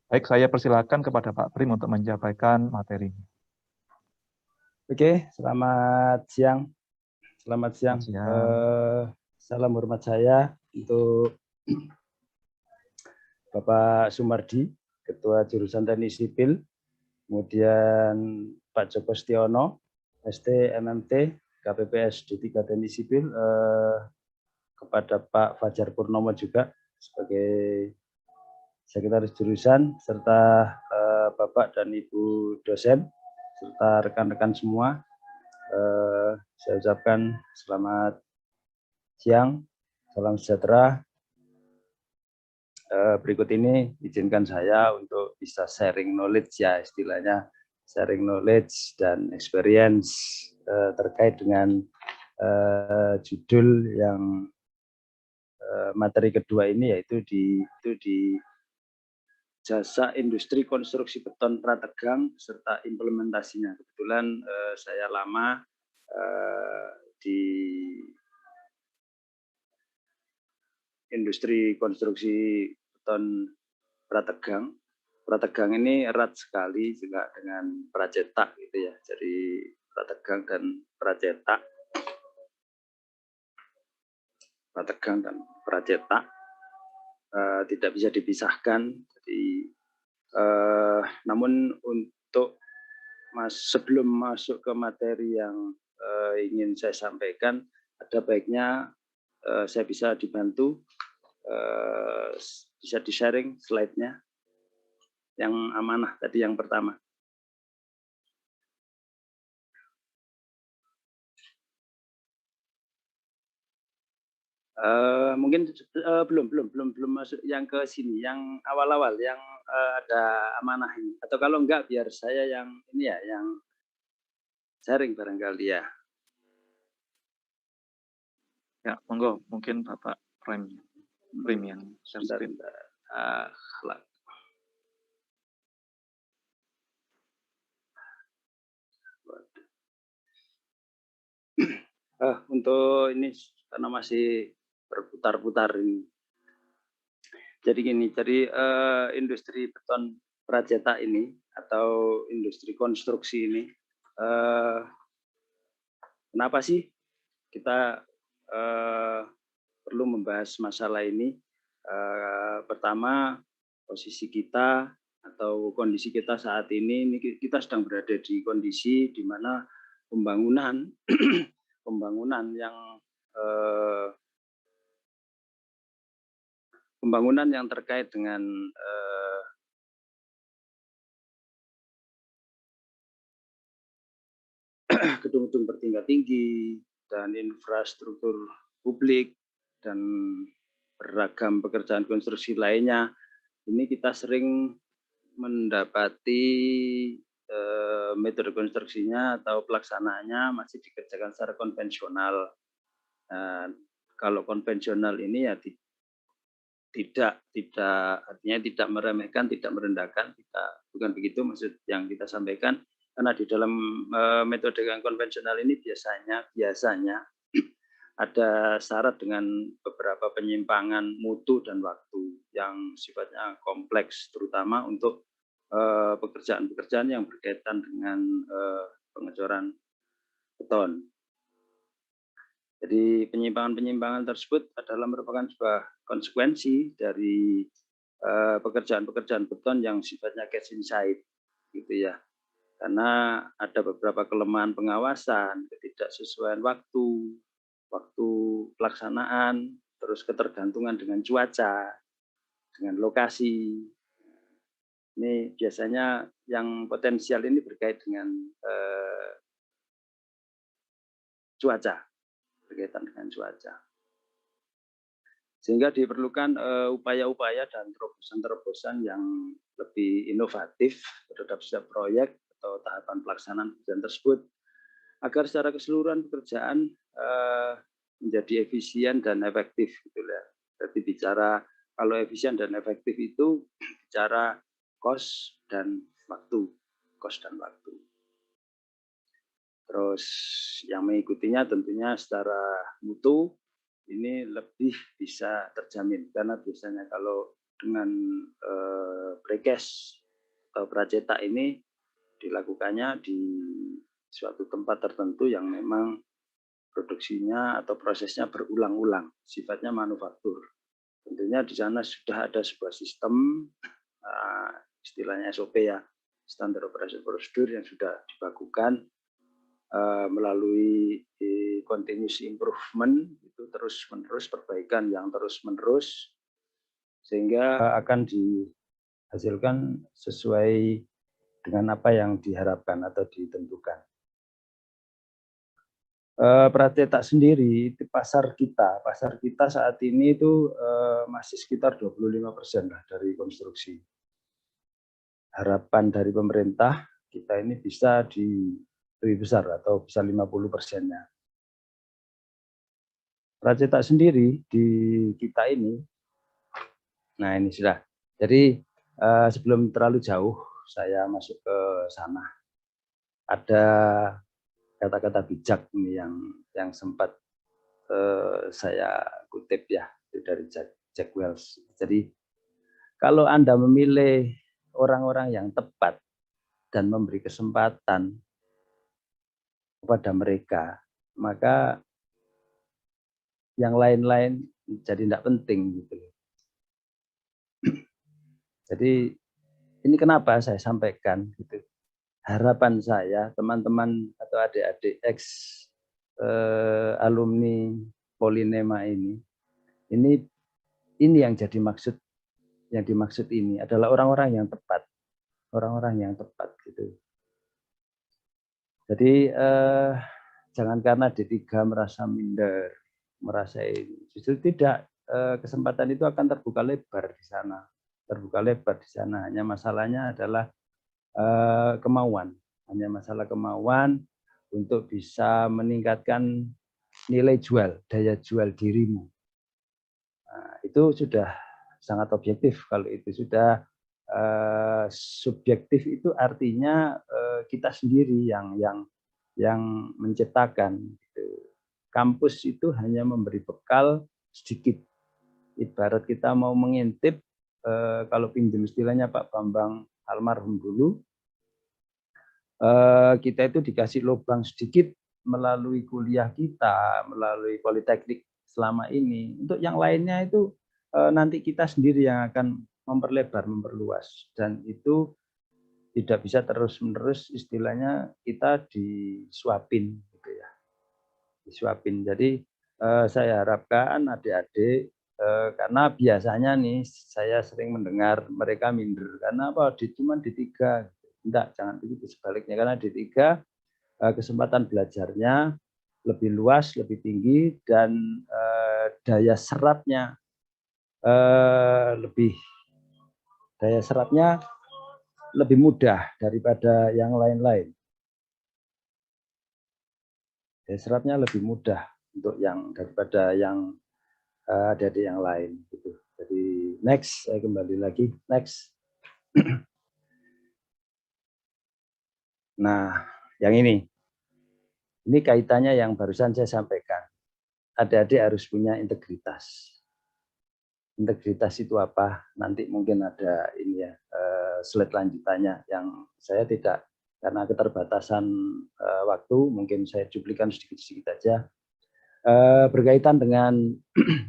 Baik, saya persilakan kepada Pak Prim untuk menyampaikan materinya. Oke, selamat siang. Selamat siang. Selamat siang. Salam hormat saya untuk Bapak Sumardi, Ketua Jurusan Teknik Sipil, kemudian Pak Joko Stiono, ST MMT, KPPS D3 Teknik Sipil, kepada Pak Fajar Purnomo juga sebagai Sekretaris Jurusan, serta Bapak dan Ibu dosen, serta rekan-rekan semua. Saya ucapkan selamat siang, salam sejahtera. Berikut ini izinkan saya untuk bisa sharing knowledge ya, istilahnya sharing knowledge dan experience terkait dengan judul yang materi kedua ini, yaitu di jasa industri konstruksi beton prategang serta implementasinya. Kebetulan saya lama di industri konstruksi beton prategang. Prategang ini erat sekali juga dengan pracetak gitu ya. Jadi prategang dan pracetak. Prategang dan pracetak tidak bisa dipisahkan. Jadi namun untuk sebelum masuk ke materi yang ingin saya sampaikan, ada baiknya saya bisa dibantu, bisa di-sharing slide-nya yang amanah tadi yang pertama. Mungkin belum masuk yang ke sini, yang awal-awal yang ada amanah ini. Atau kalau enggak biar saya yang ini ya, yang sharing barangkali ya. Ya, monggo, mungkin Bapak Prim yang share screen. Untuk ini karena masih berputar-putar ini. Jadi gini, industri beton pracetak ini atau industri konstruksi ini, kenapa sih kita perlu membahas masalah ini? Pertama, posisi kita atau kondisi kita saat ini kita sedang berada di kondisi di mana pembangunan yang terkait dengan gedung-gedung bertingkat tinggi dan infrastruktur publik dan beragam pekerjaan konstruksi lainnya, ini kita sering mendapati metode konstruksinya atau pelaksanaannya masih dikerjakan secara konvensional. Kalau konvensional ini ya artinya tidak meremehkan, tidak merendahkan, bukan begitu maksud yang kita sampaikan. Karena di dalam metode yang konvensional ini biasanya ada syarat dengan beberapa penyimpangan mutu dan waktu yang sifatnya kompleks, terutama untuk pekerjaan-pekerjaan yang berkaitan dengan pengecoran beton. Jadi penyimpangan-penyimpangan tersebut adalah merupakan sebuah konsekuensi dari pekerjaan-pekerjaan beton yang sifatnya cast inside, gitu ya. Karena ada beberapa kelemahan pengawasan, ketidaksesuaian waktu pelaksanaan, terus ketergantungan dengan cuaca, dengan lokasi. Ini biasanya yang potensial ini berkait dengan cuaca, berkaitan dengan cuaca. Sehingga diperlukan upaya-upaya dan terobosan-terobosan yang lebih inovatif terhadap setiap proyek atau tahapan pelaksanaan pekerjaan tersebut, agar secara keseluruhan pekerjaan menjadi efisien dan efektif, gitu ya. Jadi bicara kalau efisien dan efektif itu bicara cost dan waktu. Terus yang mengikutinya tentunya secara mutu ini lebih bisa terjamin, karena biasanya kalau dengan precast atau pracetak ini dilakukannya di suatu tempat tertentu yang memang produksinya atau prosesnya berulang-ulang, sifatnya manufaktur. Tentunya di sana sudah ada sebuah sistem, istilahnya SOP ya, Standard Operation Procedure yang sudah dibakukan melalui continuous improvement, itu terus-menerus, perbaikan yang terus-menerus, sehingga akan dihasilkan sesuai dengan apa yang diharapkan atau ditentukan. Pracetak sendiri di pasar kita saat ini itu masih sekitar 25% lah dari konstruksi. Harapan dari pemerintah kita ini bisa lebih besar atau bisa 50%-nya. Pracetak sendiri di kita ini, nah ini sudah. Jadi sebelum terlalu jauh saya masuk ke sana, ada kata-kata bijak ini yang sempat saya kutip ya, itu dari Jack Welch. Jadi kalau Anda memilih orang-orang yang tepat dan memberi kesempatan kepada mereka, maka yang lain-lain jadi tidak penting gitu. Jadi ini kenapa saya sampaikan gitu. Harapan saya teman-teman atau adik-adik alumni Polinema ini yang jadi maksud, yang dimaksud ini adalah orang-orang yang tepat, gitu. Jadi jangan karena D3 merasa minder, merasa ini, justru tidak, kesempatan itu akan terbuka lebar di sana, hanya masalahnya adalah kemauan, masalah kemauan untuk bisa meningkatkan nilai jual, daya jual dirimu. Nah, itu sudah sangat objektif. Kalau itu sudah subjektif, itu artinya kita sendiri yang menciptakan. Gitu. Kampus itu hanya memberi bekal sedikit. Ibarat kita mau mengintip, kalau pinjam istilahnya Pak Bambang almarhum dulu, kita itu dikasih lubang sedikit melalui kuliah kita, melalui politeknik selama ini. Untuk yang lainnya itu nanti kita sendiri yang akan memperlebar, memperluas, dan itu tidak bisa terus-menerus istilahnya kita disuapin, gitu ya, disuapin. Jadi saya harapkan adik-adik, karena biasanya nih saya sering mendengar mereka minder karena apa? Cuma D3. Enggak, jangan begitu, sebaliknya, karena D3 kesempatan belajarnya lebih luas, lebih tinggi, dan daya serapnya lebih mudah daripada yang lain-lain. Daya serapnya lebih mudah untuk daripada yang adik-adik yang lain gitu. Jadi next, saya kembali lagi, next. Nah, yang ini kaitannya yang barusan saya sampaikan. Adik-adik harus punya integritas. Integritas itu apa? Nanti mungkin ada ini ya, slide lanjutannya yang saya tidak, karena keterbatasan waktu, mungkin saya cuplikan sedikit-sedikit aja. Berkaitan dengan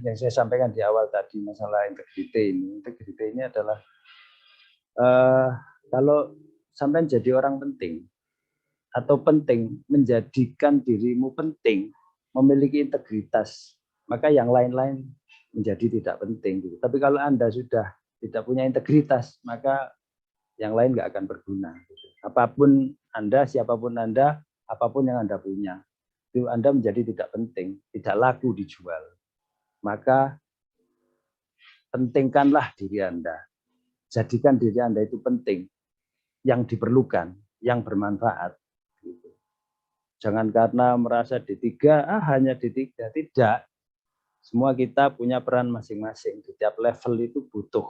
yang saya sampaikan di awal tadi, masalah integriti ini. Integriti ini adalah kalau sampai jadi orang penting, atau penting, menjadikan dirimu penting, memiliki integritas, maka yang lain-lain menjadi tidak penting. Gitu. Tapi kalau Anda sudah tidak punya integritas, maka yang lain nggak akan berguna. Gitu. Apapun Anda, siapapun Anda, apapun yang Anda punya, itu Anda menjadi tidak penting, tidak laku dijual. Maka pentingkanlah diri Anda. Jadikan diri Anda itu penting, yang diperlukan, yang bermanfaat. Jangan karena merasa D3, hanya D3, tidak. Semua kita punya peran masing-masing. Di tiap level itu butuh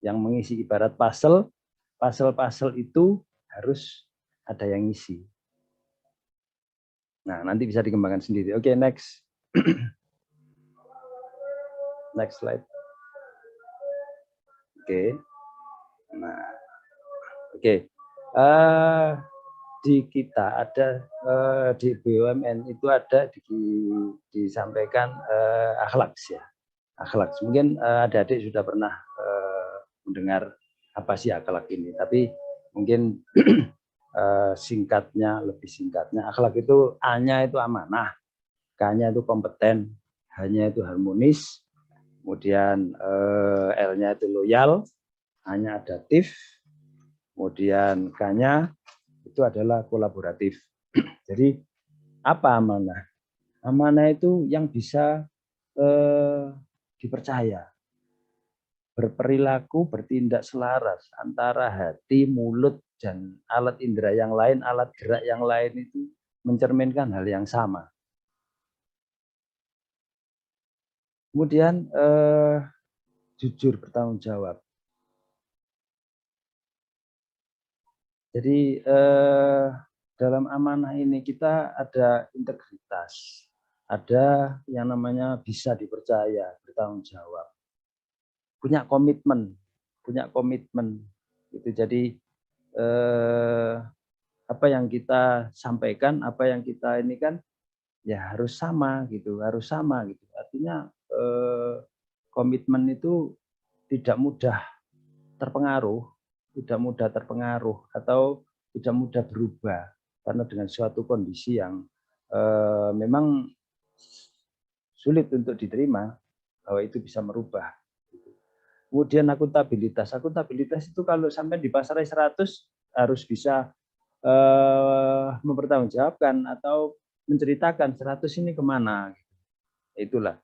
yang mengisi, ibarat puzzle. Puzzle itu harus ada yang ngisi. Nah, nanti bisa dikembangkan sendiri. Oke, next. Next slide. Oke. Nah, oke. Di kita ada di BUMN itu ada disampaikan akhlak ya. Akhlak. Mungkin adik-adik sudah pernah mendengar apa sih akhlak ini, tapi mungkin lebih singkatnya, akhlak itu A-nya itu amanah, K-nya itu kompeten, H-nya itu harmonis, kemudian L-nya itu loyal, A-nya adaptif, kemudian K-nya itu adalah kolaboratif. Jadi apa amanah? Amanah itu yang bisa dipercaya, berperilaku, bertindak selaras antara hati, mulut, dan alat indera yang lain, alat gerak yang lain itu mencerminkan hal yang sama. Kemudian jujur, bertanggung jawab. Jadi dalam amanah ini kita ada integritas, ada yang namanya bisa dipercaya, bertanggung jawab, punya komitmen. Gitu. Jadi apa yang kita sampaikan, apa yang kita ini kan ya harus sama gitu. Artinya komitmen itu tidak mudah terpengaruh atau tidak mudah berubah karena dengan suatu kondisi yang memang sulit untuk diterima bahwa itu bisa merubah. Kemudian akuntabilitas itu kalau sampai di pasaran 100 harus bisa mempertanggungjawabkan atau menceritakan 100 ini kemana. Itulah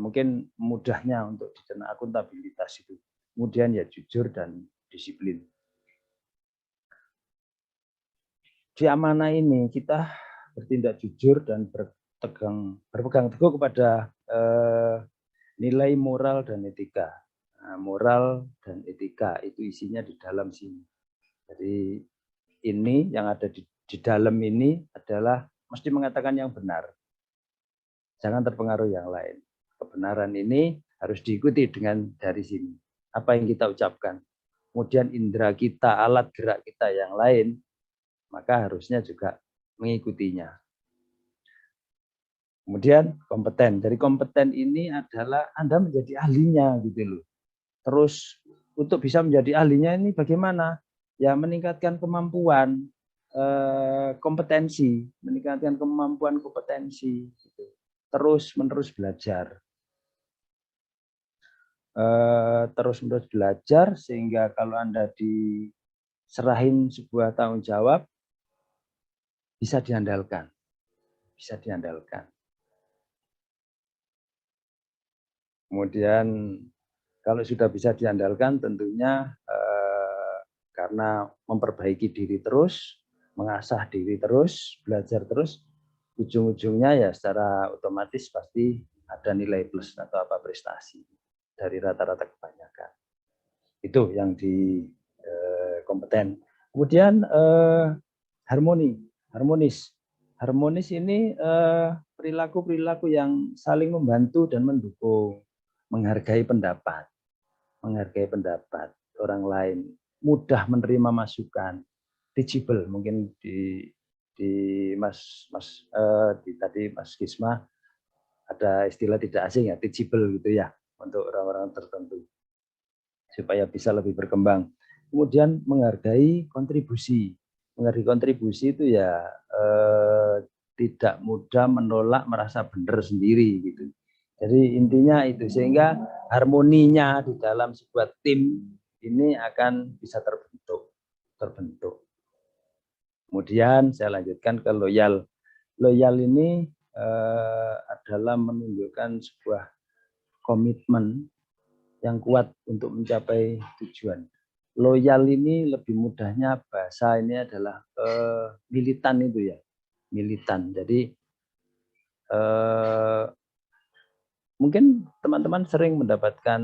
mungkin mudahnya untuk dicerna akuntabilitas itu. Kemudian ya jujur dan disiplin. Di amanah ini kita bertindak jujur dan berpegang teguh kepada nilai moral dan etika. Nah, moral dan etika itu isinya di dalam sini. Jadi ini yang ada di dalam ini adalah mesti mengatakan yang benar. Jangan terpengaruh yang lain. Kebenaran ini harus diikuti dengan dari sini. Apa yang kita ucapkan. Kemudian indera kita, alat gerak kita yang lain, maka harusnya juga mengikutinya. Kemudian kompeten. Dari kompeten ini adalah Anda menjadi ahlinya gitu loh. Terus untuk bisa menjadi ahlinya ini bagaimana? Ya meningkatkan kemampuan kompetensi, gitu. Terus menerus belajar. Sehingga kalau Anda diserahin sebuah tanggung jawab bisa diandalkan. Kemudian kalau sudah bisa diandalkan tentunya karena memperbaiki diri terus, mengasah diri terus, belajar terus, ujung-ujungnya ya secara otomatis pasti ada nilai plus atau apa prestasi dari rata-rata kebanyakan. Itu yang di kompeten. Kemudian harmonis. Harmonis ini perilaku-perilaku yang saling membantu dan mendukung, menghargai pendapat orang lain, mudah menerima masukan, teachable. Mungkin di tadi Mas Gisma ada istilah tidak asing ya, teachable gitu ya, untuk orang-orang tertentu supaya bisa lebih berkembang. Kemudian menghargai kontribusi. Menghargai kontribusi itu ya tidak mudah menolak merasa benar sendiri gitu. Jadi intinya itu, sehingga harmoninya di dalam sebuah tim ini akan bisa terbentuk. Kemudian saya lanjutkan ke loyal. Loyal ini adalah menunjukkan sebuah komitmen yang kuat untuk mencapai tujuan. Loyal ini lebih mudahnya bahasa ini adalah militan itu ya, militan. Jadi mungkin teman-teman sering mendapatkan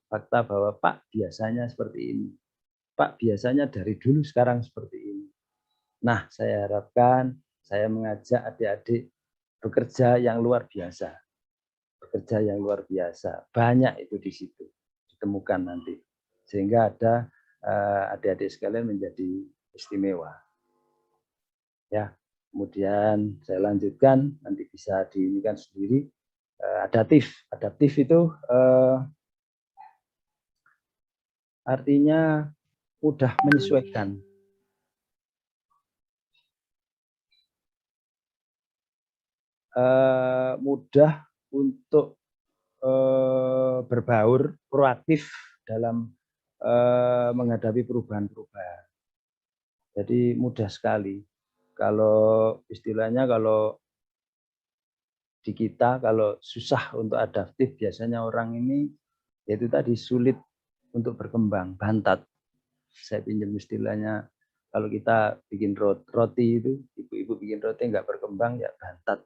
fakta bahwa Pak biasanya seperti ini, Pak biasanya dari dulu sekarang seperti ini. Nah, saya harapkan saya mengajak adik-adik bekerja yang luar biasa. Banyak itu di situ. ditemukan nanti, sehingga ada adik-adik sekalian menjadi istimewa. Ya, kemudian saya lanjutkan, nanti bisa diinikan sendiri. Adaptif itu artinya mudah menyesuaikan. Mudah untuk berbaur, proaktif dalam menghadapi perubahan-perubahan. Jadi mudah sekali. Kalau istilahnya kalau di kita kalau susah untuk adaptif, biasanya orang ini yaitu tadi sulit untuk berkembang, bantat. Saya pinjam istilahnya, kalau kita bikin roti itu, ibu-ibu bikin roti nggak berkembang ya bantat.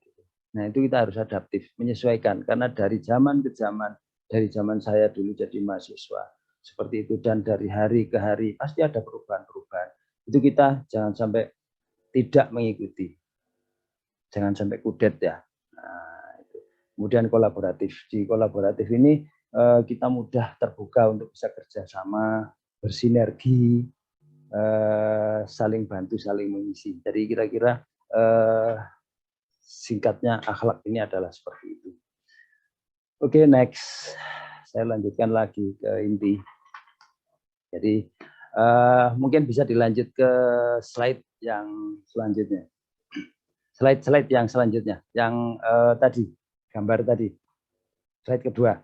Nah itu kita harus adaptif, menyesuaikan. Karena dari zaman ke zaman, dari zaman saya dulu jadi mahasiswa, seperti itu, dan dari hari ke hari pasti ada perubahan-perubahan. Itu kita jangan sampai tidak mengikuti, jangan sampai kudet ya. Nah, itu. Kemudian kolaboratif. Di kolaboratif ini kita mudah terbuka untuk bisa kerjasama, bersinergi, saling bantu, saling mengisi. Jadi kira-kira singkatnya akhlak ini adalah seperti itu. Oke, next. Saya lanjutkan lagi ke inti. Jadi mungkin bisa dilanjut ke slide yang selanjutnya. Slide yang selanjutnya, yang tadi, gambar tadi. Slide kedua.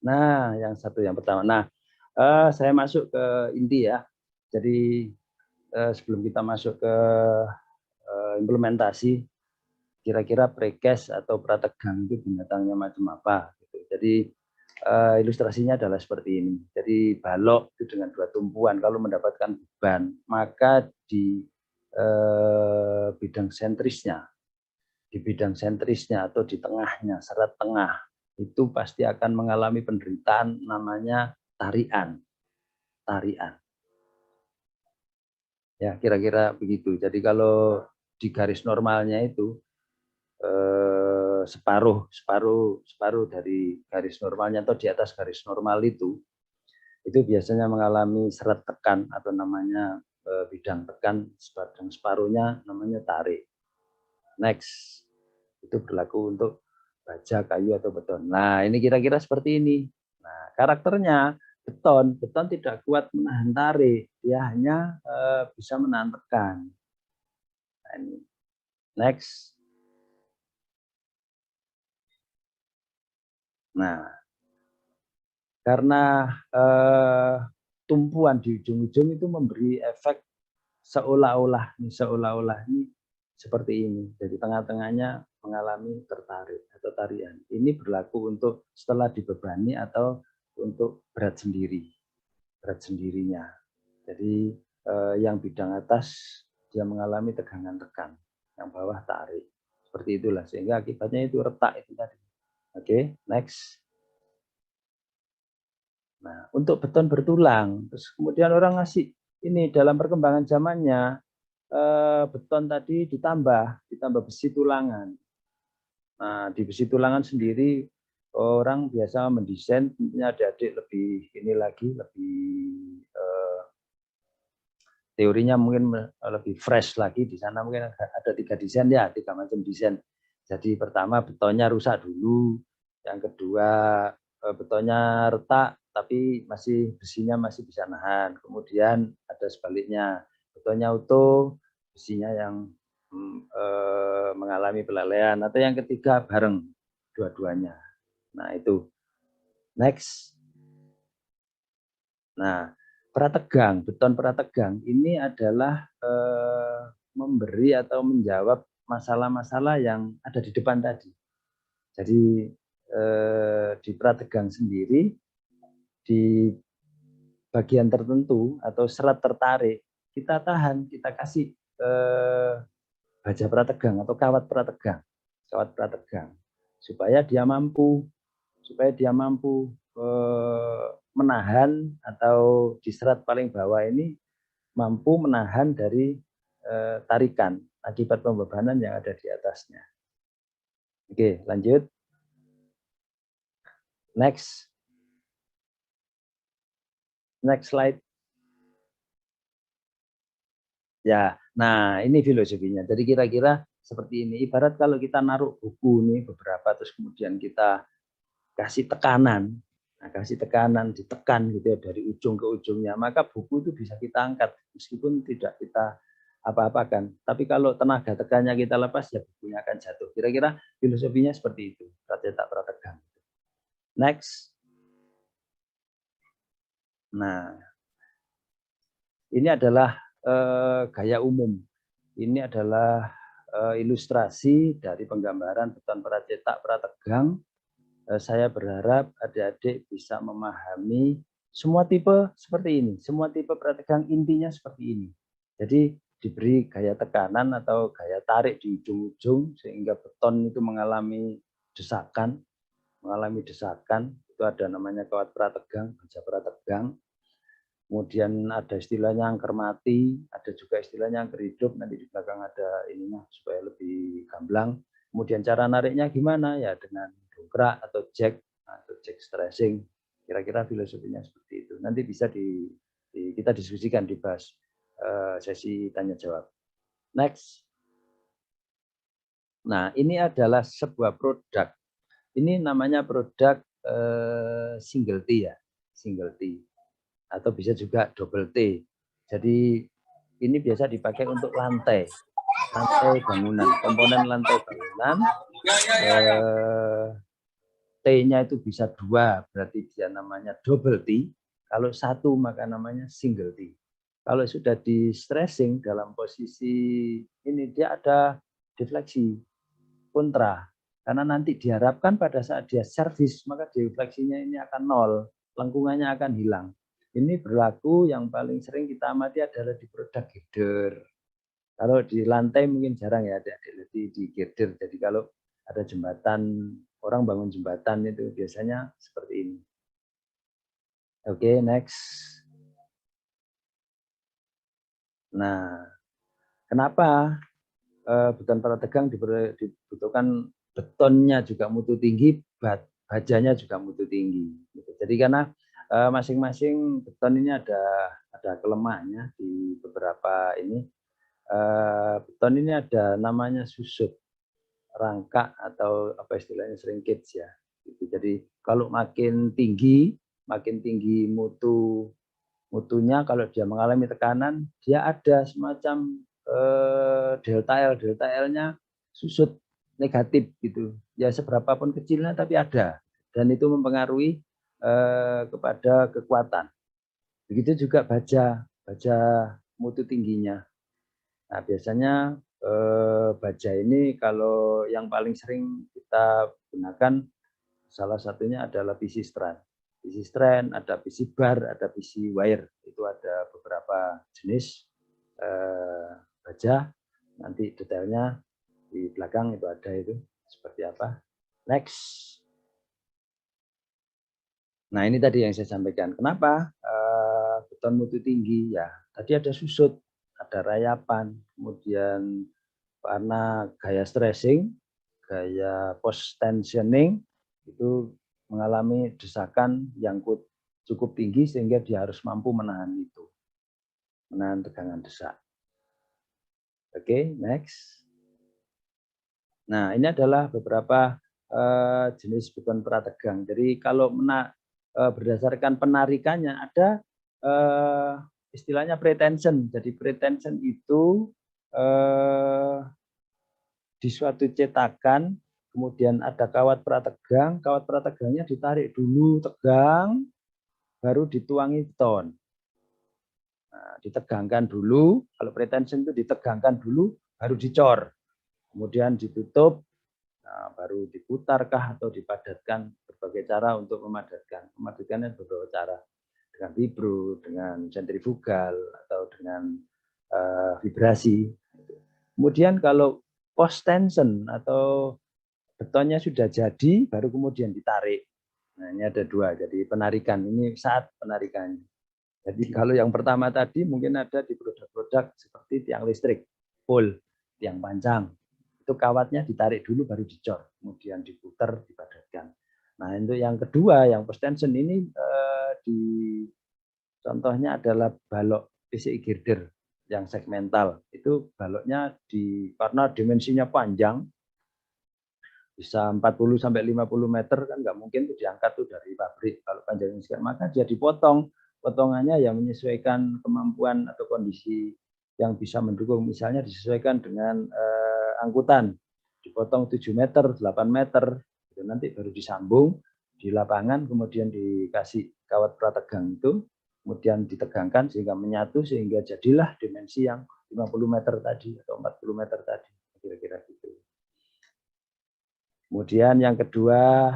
Nah, yang satu yang pertama. Nah, saya masuk ke inti ya. Jadi sebelum kita masuk ke implementasi, kira-kira prekes atau prategang itu binatangnya macam apa? Gitu. Jadi ilustrasinya adalah seperti ini. Jadi balok itu dengan dua tumpuan, kalau mendapatkan beban, maka di bidang sentrisnya atau di tengahnya, serat tengah, itu pasti akan mengalami penderitaan namanya tarian. Ya, kira-kira begitu. Jadi kalau di garis normalnya itu separuh dari garis normalnya atau di atas garis normal itu biasanya mengalami seret tekan atau namanya bidang tekan, dan separuhnya namanya tarik. Next, itu berlaku untuk baja, kayu atau beton. Nah, ini kira-kira seperti ini. Nah, karakternya beton tidak kuat menahan tarik, dia hanya bisa menahan tekan. Nah, ini. Next. Nah, karena tumpuan di ujung-ujung itu memberi efek seolah-olah ini seperti ini. Jadi tengah-tengahnya mengalami tertarik atau tarian. Ini berlaku untuk setelah dibebani atau untuk berat sendirinya. Jadi yang bidang atas dia mengalami tegangan tekan, yang bawah tarik. Seperti itulah, sehingga akibatnya itu retak itu tadi. Oke, next. Nah, untuk beton bertulang, terus kemudian orang ngasih ini dalam perkembangan zamannya, beton tadi ditambah besi tulangan. Nah, di besi tulangan sendiri orang biasa mendesain, tentunya adik-adik lebih ini lagi, lebih teorinya mungkin lebih fresh lagi. Di sana mungkin ada 3 desain ya, 3 macam desain. Jadi pertama betonnya rusak dulu, yang kedua betonnya retak tapi besinya masih bisa nahan. Kemudian ada sebaliknya, betonnya utuh, besinya yang mengalami pelelehan, atau yang ketiga bareng dua-duanya. Nah, itu. Next. Nah, beton prategang ini adalah memberi atau menjawab masalah-masalah yang ada di depan tadi. Jadi di prategang sendiri, di bagian tertentu atau serat tertarik, kita tahan, kita kasih baja prategang atau kawat prategang, supaya dia mampu menahan, atau di serat paling bawah ini mampu menahan dari tarikan akibat pembebanan yang ada di atasnya. Oke, lanjut. Next slide. Ya, nah ini filosofinya. Jadi kira-kira seperti ini. Ibarat kalau kita naruh buku nih beberapa, terus kemudian kita kasih tekanan, ditekan gitu ya dari ujung ke ujungnya, maka buku itu bisa kita angkat meskipun tidak kita apa-apakan. Tapi kalau tenaga tekannya kita lepas, ya bukunya akan jatuh. Kira-kira filosofinya seperti itu. Pracetak prategang. Next. Nah, ini adalah gaya umum. Ini adalah ilustrasi dari penggambaran beton pracetak prategang. Saya berharap adik-adik bisa memahami semua tipe seperti ini. Semua tipe prategang intinya seperti ini. Jadi diberi gaya tekanan atau gaya tarik di ujung-ujung sehingga beton itu mengalami desakan. Itu ada namanya kawat prategang, baja prategang. Kemudian ada istilahnya angker mati, ada juga istilahnya angker hidup, nanti di belakang ada ininya supaya lebih gamblang. Kemudian cara nariknya gimana? Ya dengan dongkrak atau jack stressing. Kira-kira filosofinya seperti itu. Nanti bisa kita diskusikan di bahas sesi tanya jawab. Next. Nah, ini adalah sebuah produk. Ini namanya produk single T ya, single T. Atau bisa juga double T. Jadi ini biasa dipakai untuk lantai bangunan, komponen lantai bangunan. T-nya itu bisa 2, berarti dia namanya double T. Kalau 1 maka namanya single T. Kalau sudah di stressing dalam posisi ini dia ada defleksi kontra. Karena nanti diharapkan pada saat dia servis maka defleksinya ini akan 0, lengkungannya akan hilang. Ini berlaku yang paling sering kita amati adalah di produk girder. Kalau di lantai mungkin jarang ya, di girder. Jadi kalau ada jembatan, orang bangun jembatan itu biasanya seperti ini. Oke, next. Nah, kenapa beton prategang dibutuhkan betonnya juga mutu tinggi, bajanya juga mutu tinggi. Jadi karena masing-masing beton ini ada kelemahannya di beberapa ini. Beton ini ada namanya susut, rangka atau apa istilahnya shrinkage ya. Jadi kalau makin tinggi mutunya, kalau dia mengalami tekanan, dia ada semacam delta L-nya susut negatif gitu. Ya seberapapun kecilnya tapi ada, dan itu mempengaruhi kepada kekuatan. Begitu juga baja mutu tingginya. Nah, biasanya baja ini kalau yang paling sering kita gunakan salah satunya adalah PC strand. PC strand, ada PC bar, ada PC wire. Itu ada beberapa jenis baja. Nanti detailnya di belakang itu ada itu seperti apa. Next. Nah, ini tadi yang saya sampaikan. Kenapa beton mutu tinggi? Ya, tadi ada susut, ada rayapan, kemudian karena gaya stressing, gaya post tensioning itu mengalami desakan yang cukup tinggi sehingga dia harus mampu menahan itu, menahan tegangan desak. Oke, next. Nah, ini adalah beberapa jenis beton prategang. Jadi kalau berdasarkan penarikannya ada istilahnya pretension. Jadi pretension itu di suatu cetakan, kemudian ada kawat prategangnya ditarik dulu tegang, baru dituangi beton. Nah, ditegangkan dulu, kalau pretension itu ditegangkan dulu, baru dicor. Kemudian ditutup, nah, baru diputarkah atau dipadatkan, berbagai cara untuk memadatkan. Memadatkannya beberapa cara, dengan vibro, dengan sentrifugal, atau dengan vibrasi. Kemudian kalau post tension atau betonnya sudah jadi, baru kemudian ditarik. Nah, ini ada 2, jadi penarikan, ini saat penarikannya. Jadi kalau yang pertama tadi mungkin ada di produk-produk seperti tiang listrik. pole tiang panjang. Itu kawatnya ditarik dulu baru dicor, kemudian diputar, dipadatkan. Nah, untuk yang kedua, yang post tension ini contohnya adalah balok PCI girder yang segmental. Itu baloknya karena dimensinya panjang, bisa 40 sampai 50 meter, kan nggak mungkin tuh diangkat tuh dari pabrik kalau panjangnya sekian, maka dia dipotong. Potongannya yang menyesuaikan kemampuan atau kondisi yang bisa mendukung, misalnya disesuaikan dengan angkutan, dipotong 7 meter, 8 meter, itu nanti baru disambung di lapangan, kemudian dikasih kawat prategang itu, kemudian ditegangkan sehingga menyatu, sehingga jadilah dimensi yang 50 meter tadi atau 40 meter tadi, kira-kira gitu. Kemudian yang kedua,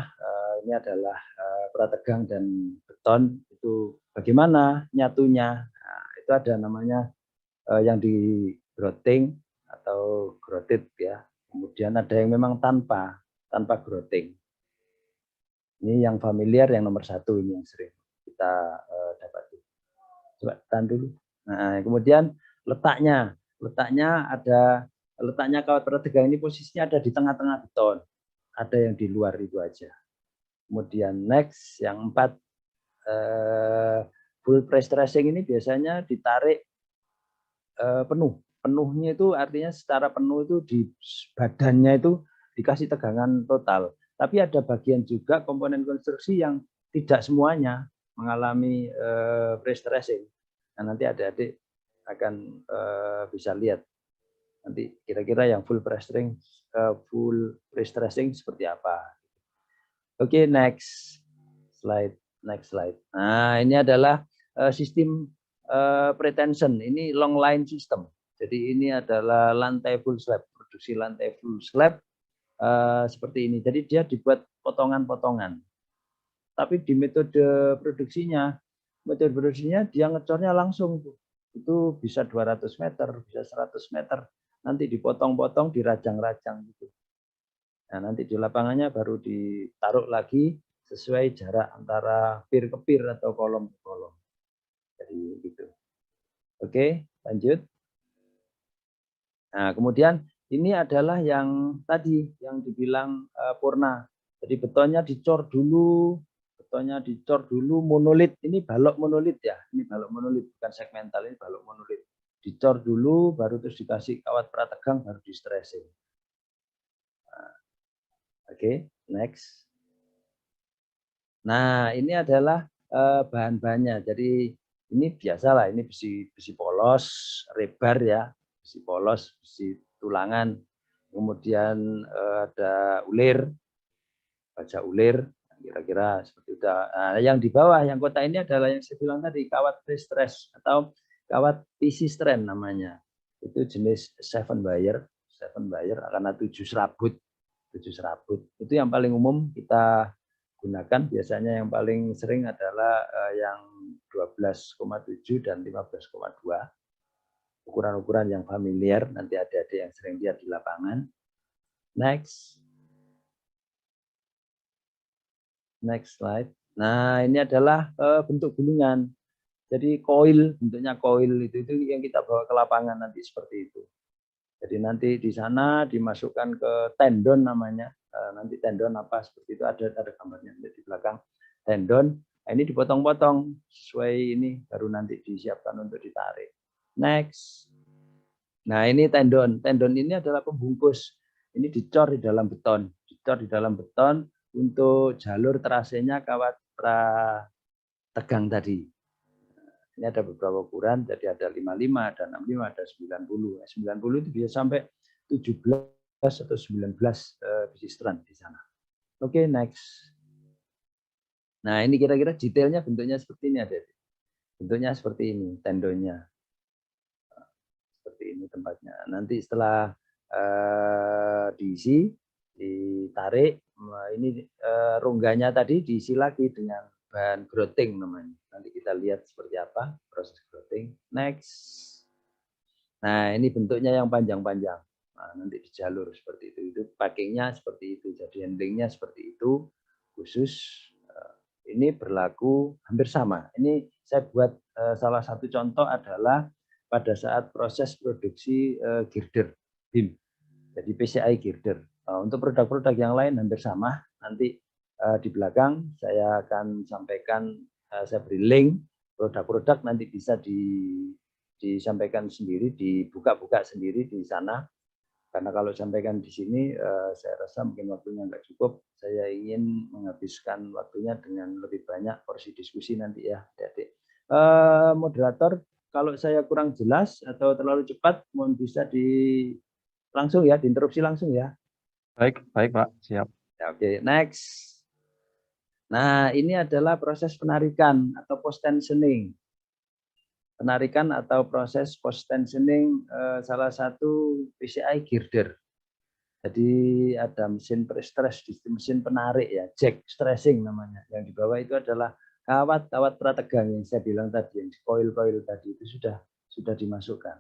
ini adalah prategang dan beton, itu bagaimana nyatunya. Nah, itu ada namanya yang di grotting atau grotted ya. Kemudian ada yang memang tanpa grotting. Ini yang familiar, yang nomor 1 ini yang sering kita dapati. Coba tahan dulu. Nah, kemudian letaknya kawat prategang ini posisinya ada di tengah-tengah beton. Ada yang di luar itu aja. Kemudian next, yang 4, full press tracing ini biasanya ditarik penuh. Penuhnya itu artinya secara penuh itu di badannya itu dikasih tegangan total. Tapi ada bagian juga komponen konstruksi yang tidak semuanya mengalami press tracing. Nah, nanti adik-adik akan bisa lihat nanti kira-kira yang full press tracing seperti apa. Oke, next slide. Nah, ini adalah sistem pretension. Ini long line system. Jadi ini adalah lantai full slab, produksi lantai full slab seperti ini. Jadi dia dibuat potongan-potongan. Tapi di metode produksinya dia ngecornya langsung. Itu bisa 200 meter, bisa 100 meter. Nanti dipotong-potong, dirajang-rajang gitu. Nah, nanti di lapangannya baru ditaruh lagi sesuai jarak antara pir ke pir atau kolom ke kolom. Jadi gitu. Oke, lanjut. Nah, kemudian ini adalah yang tadi yang dibilang purna. Jadi betonnya dicor dulu monolit. Ini balok monolit ya. Ini balok monolit, bukan segmental, ini balok monolit. Dicor dulu, baru terus dikasih kawat prategang, baru di stressing. Oke, next. Nah, ini adalah bahan-bahannya. Jadi ini biasalah, ini besi polos, rebar ya, besi polos, besi tulangan. Kemudian ada ulir, baja ulir, kira-kira seperti itu. Nah, yang di bawah, yang kotak ini adalah yang saya bilang tadi, kawat pre-stress atau kawat PC strand namanya. Itu jenis 7 wire karena 7 serabut. Itu yang paling umum kita gunakan. Biasanya yang paling sering adalah yang 12,7 dan 15,2. Ukuran-ukuran yang familiar, nanti adik-adik yang sering lihat di lapangan. Next slide. Nah, ini adalah bentuk gulungan. Jadi bentuknya koil itu yang kita bawa ke lapangan nanti seperti itu. Jadi nanti di sana dimasukkan ke tendon namanya. Nanti tendon apa seperti itu ada gambarnya di belakang. Tendon. Nah, ini dipotong-potong sesuai ini, baru nanti disiapkan untuk ditarik. Next. Nah, ini tendon. Tendon ini adalah pembungkus. Ini dicor di dalam beton. Untuk jalur trasenya kawat prategang tadi. Ini ada beberapa ukuran, jadi ada 55, ada 65, ada 90. 90 itu bisa sampai 17 atau 19 besi strand di sana. Oke, next. Nah, ini kira-kira detailnya bentuknya seperti ini, ada. Bentuknya seperti ini, tendonnya. Seperti ini tempatnya. Nanti setelah diisi, ditarik, ini rongganya tadi diisi lagi dengan bahan grotting namanya. Nanti kita lihat seperti apa proses grotting. Next. Nah, ini bentuknya yang panjang-panjang. Nah, nanti di jalur seperti itu. Itu packingnya seperti itu. Jadi handlingnya seperti itu. Khusus ini berlaku hampir sama. Ini saya buat salah satu contoh adalah pada saat proses produksi girder BIM. Jadi PCI girder. Untuk produk-produk yang lain hampir sama. Nanti di belakang saya akan sampaikan, saya beri link produk-produk, nanti bisa disampaikan sendiri, dibuka-buka sendiri di sana. Karena kalau sampaikan di sini, saya rasa mungkin waktunya nggak cukup. Saya ingin menghabiskan waktunya dengan lebih banyak porsi diskusi nanti ya, adik-adik. Moderator, kalau saya kurang jelas atau terlalu cepat, mohon bisa langsung ya, diinterupsi langsung ya. Baik, Pak, siap. Oke, next. Nah, ini adalah proses penarikan atau post tensioning. Penarikan atau proses post tensioning salah satu PCI girder. Jadi ada mesin pre-stress, mesin penarik ya, jack stressing namanya. Yang di bawah itu adalah kawat prategang yang saya bilang tadi, yang koil-koil tadi itu sudah dimasukkan.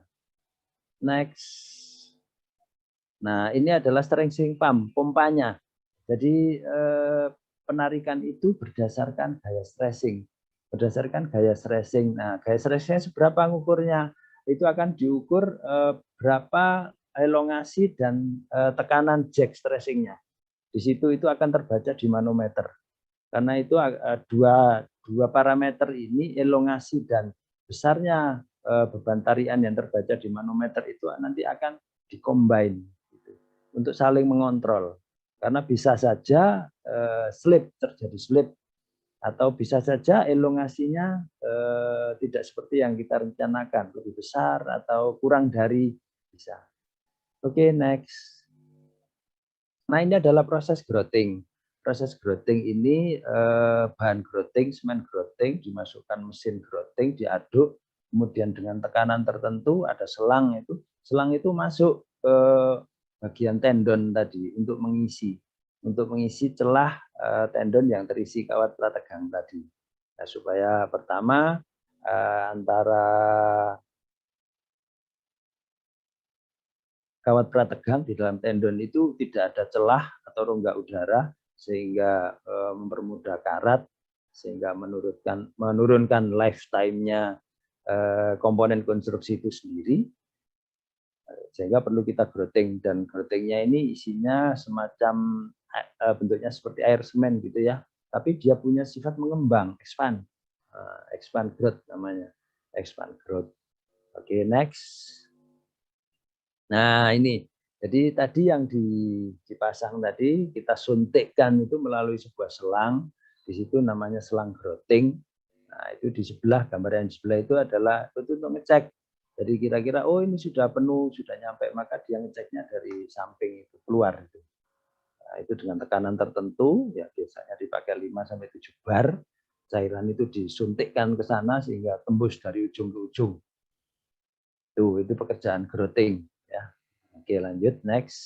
Next. Nah, ini adalah strengthening pump, pompanya. Jadi penarikan itu berdasarkan gaya stressing. Nah, gaya stressing seberapa ngukurnya? Itu akan diukur berapa elongasi dan tekanan jack stressingnya. Di situ itu akan terbaca di manometer. Karena itu dua parameter ini, elongasi dan besarnya beban tarian yang terbaca di manometer itu nanti akan dikombin gitu, untuk saling mengontrol. Karena bisa saja terjadi slip, atau bisa saja elongasinya tidak seperti yang kita rencanakan, lebih besar atau kurang dari bisa. Oke, next. Nah, ini adalah proses growting. Proses growting ini bahan growting, semen growting, dimasukkan mesin growting, diaduk, kemudian dengan tekanan tertentu ada selang itu. Selang itu masuk ke bagian tendon tadi untuk mengisi celah tendon yang terisi kawat prategang tadi. Nah, supaya pertama antara kawat prategang di dalam tendon itu tidak ada celah atau rongga udara, sehingga mempermudah karat, sehingga menurunkan lifetime-nya komponen konstruksi itu sendiri, sehingga perlu kita growting. Dan growtingnya ini isinya semacam bentuknya seperti air semen gitu ya, tapi dia punya sifat mengembang, expand growth namanya, expand growth. Oke, next. Nah, ini jadi tadi yang dipasang tadi kita suntikkan itu melalui sebuah selang, di situ namanya selang growting. Nah, itu di sebelah, gambar yang di sebelah itu adalah itu untuk ngecek. Jadi kira-kira oh ini sudah penuh, sudah nyampe, maka dia ngeceknya dari samping itu keluar itu. Nah, itu dengan tekanan tertentu ya, biasanya dipakai 5 sampai 7 bar. Cairan itu disuntikkan ke sana sehingga tembus dari ujung ke ujung. Itu pekerjaan growting ya. Oke, lanjut next.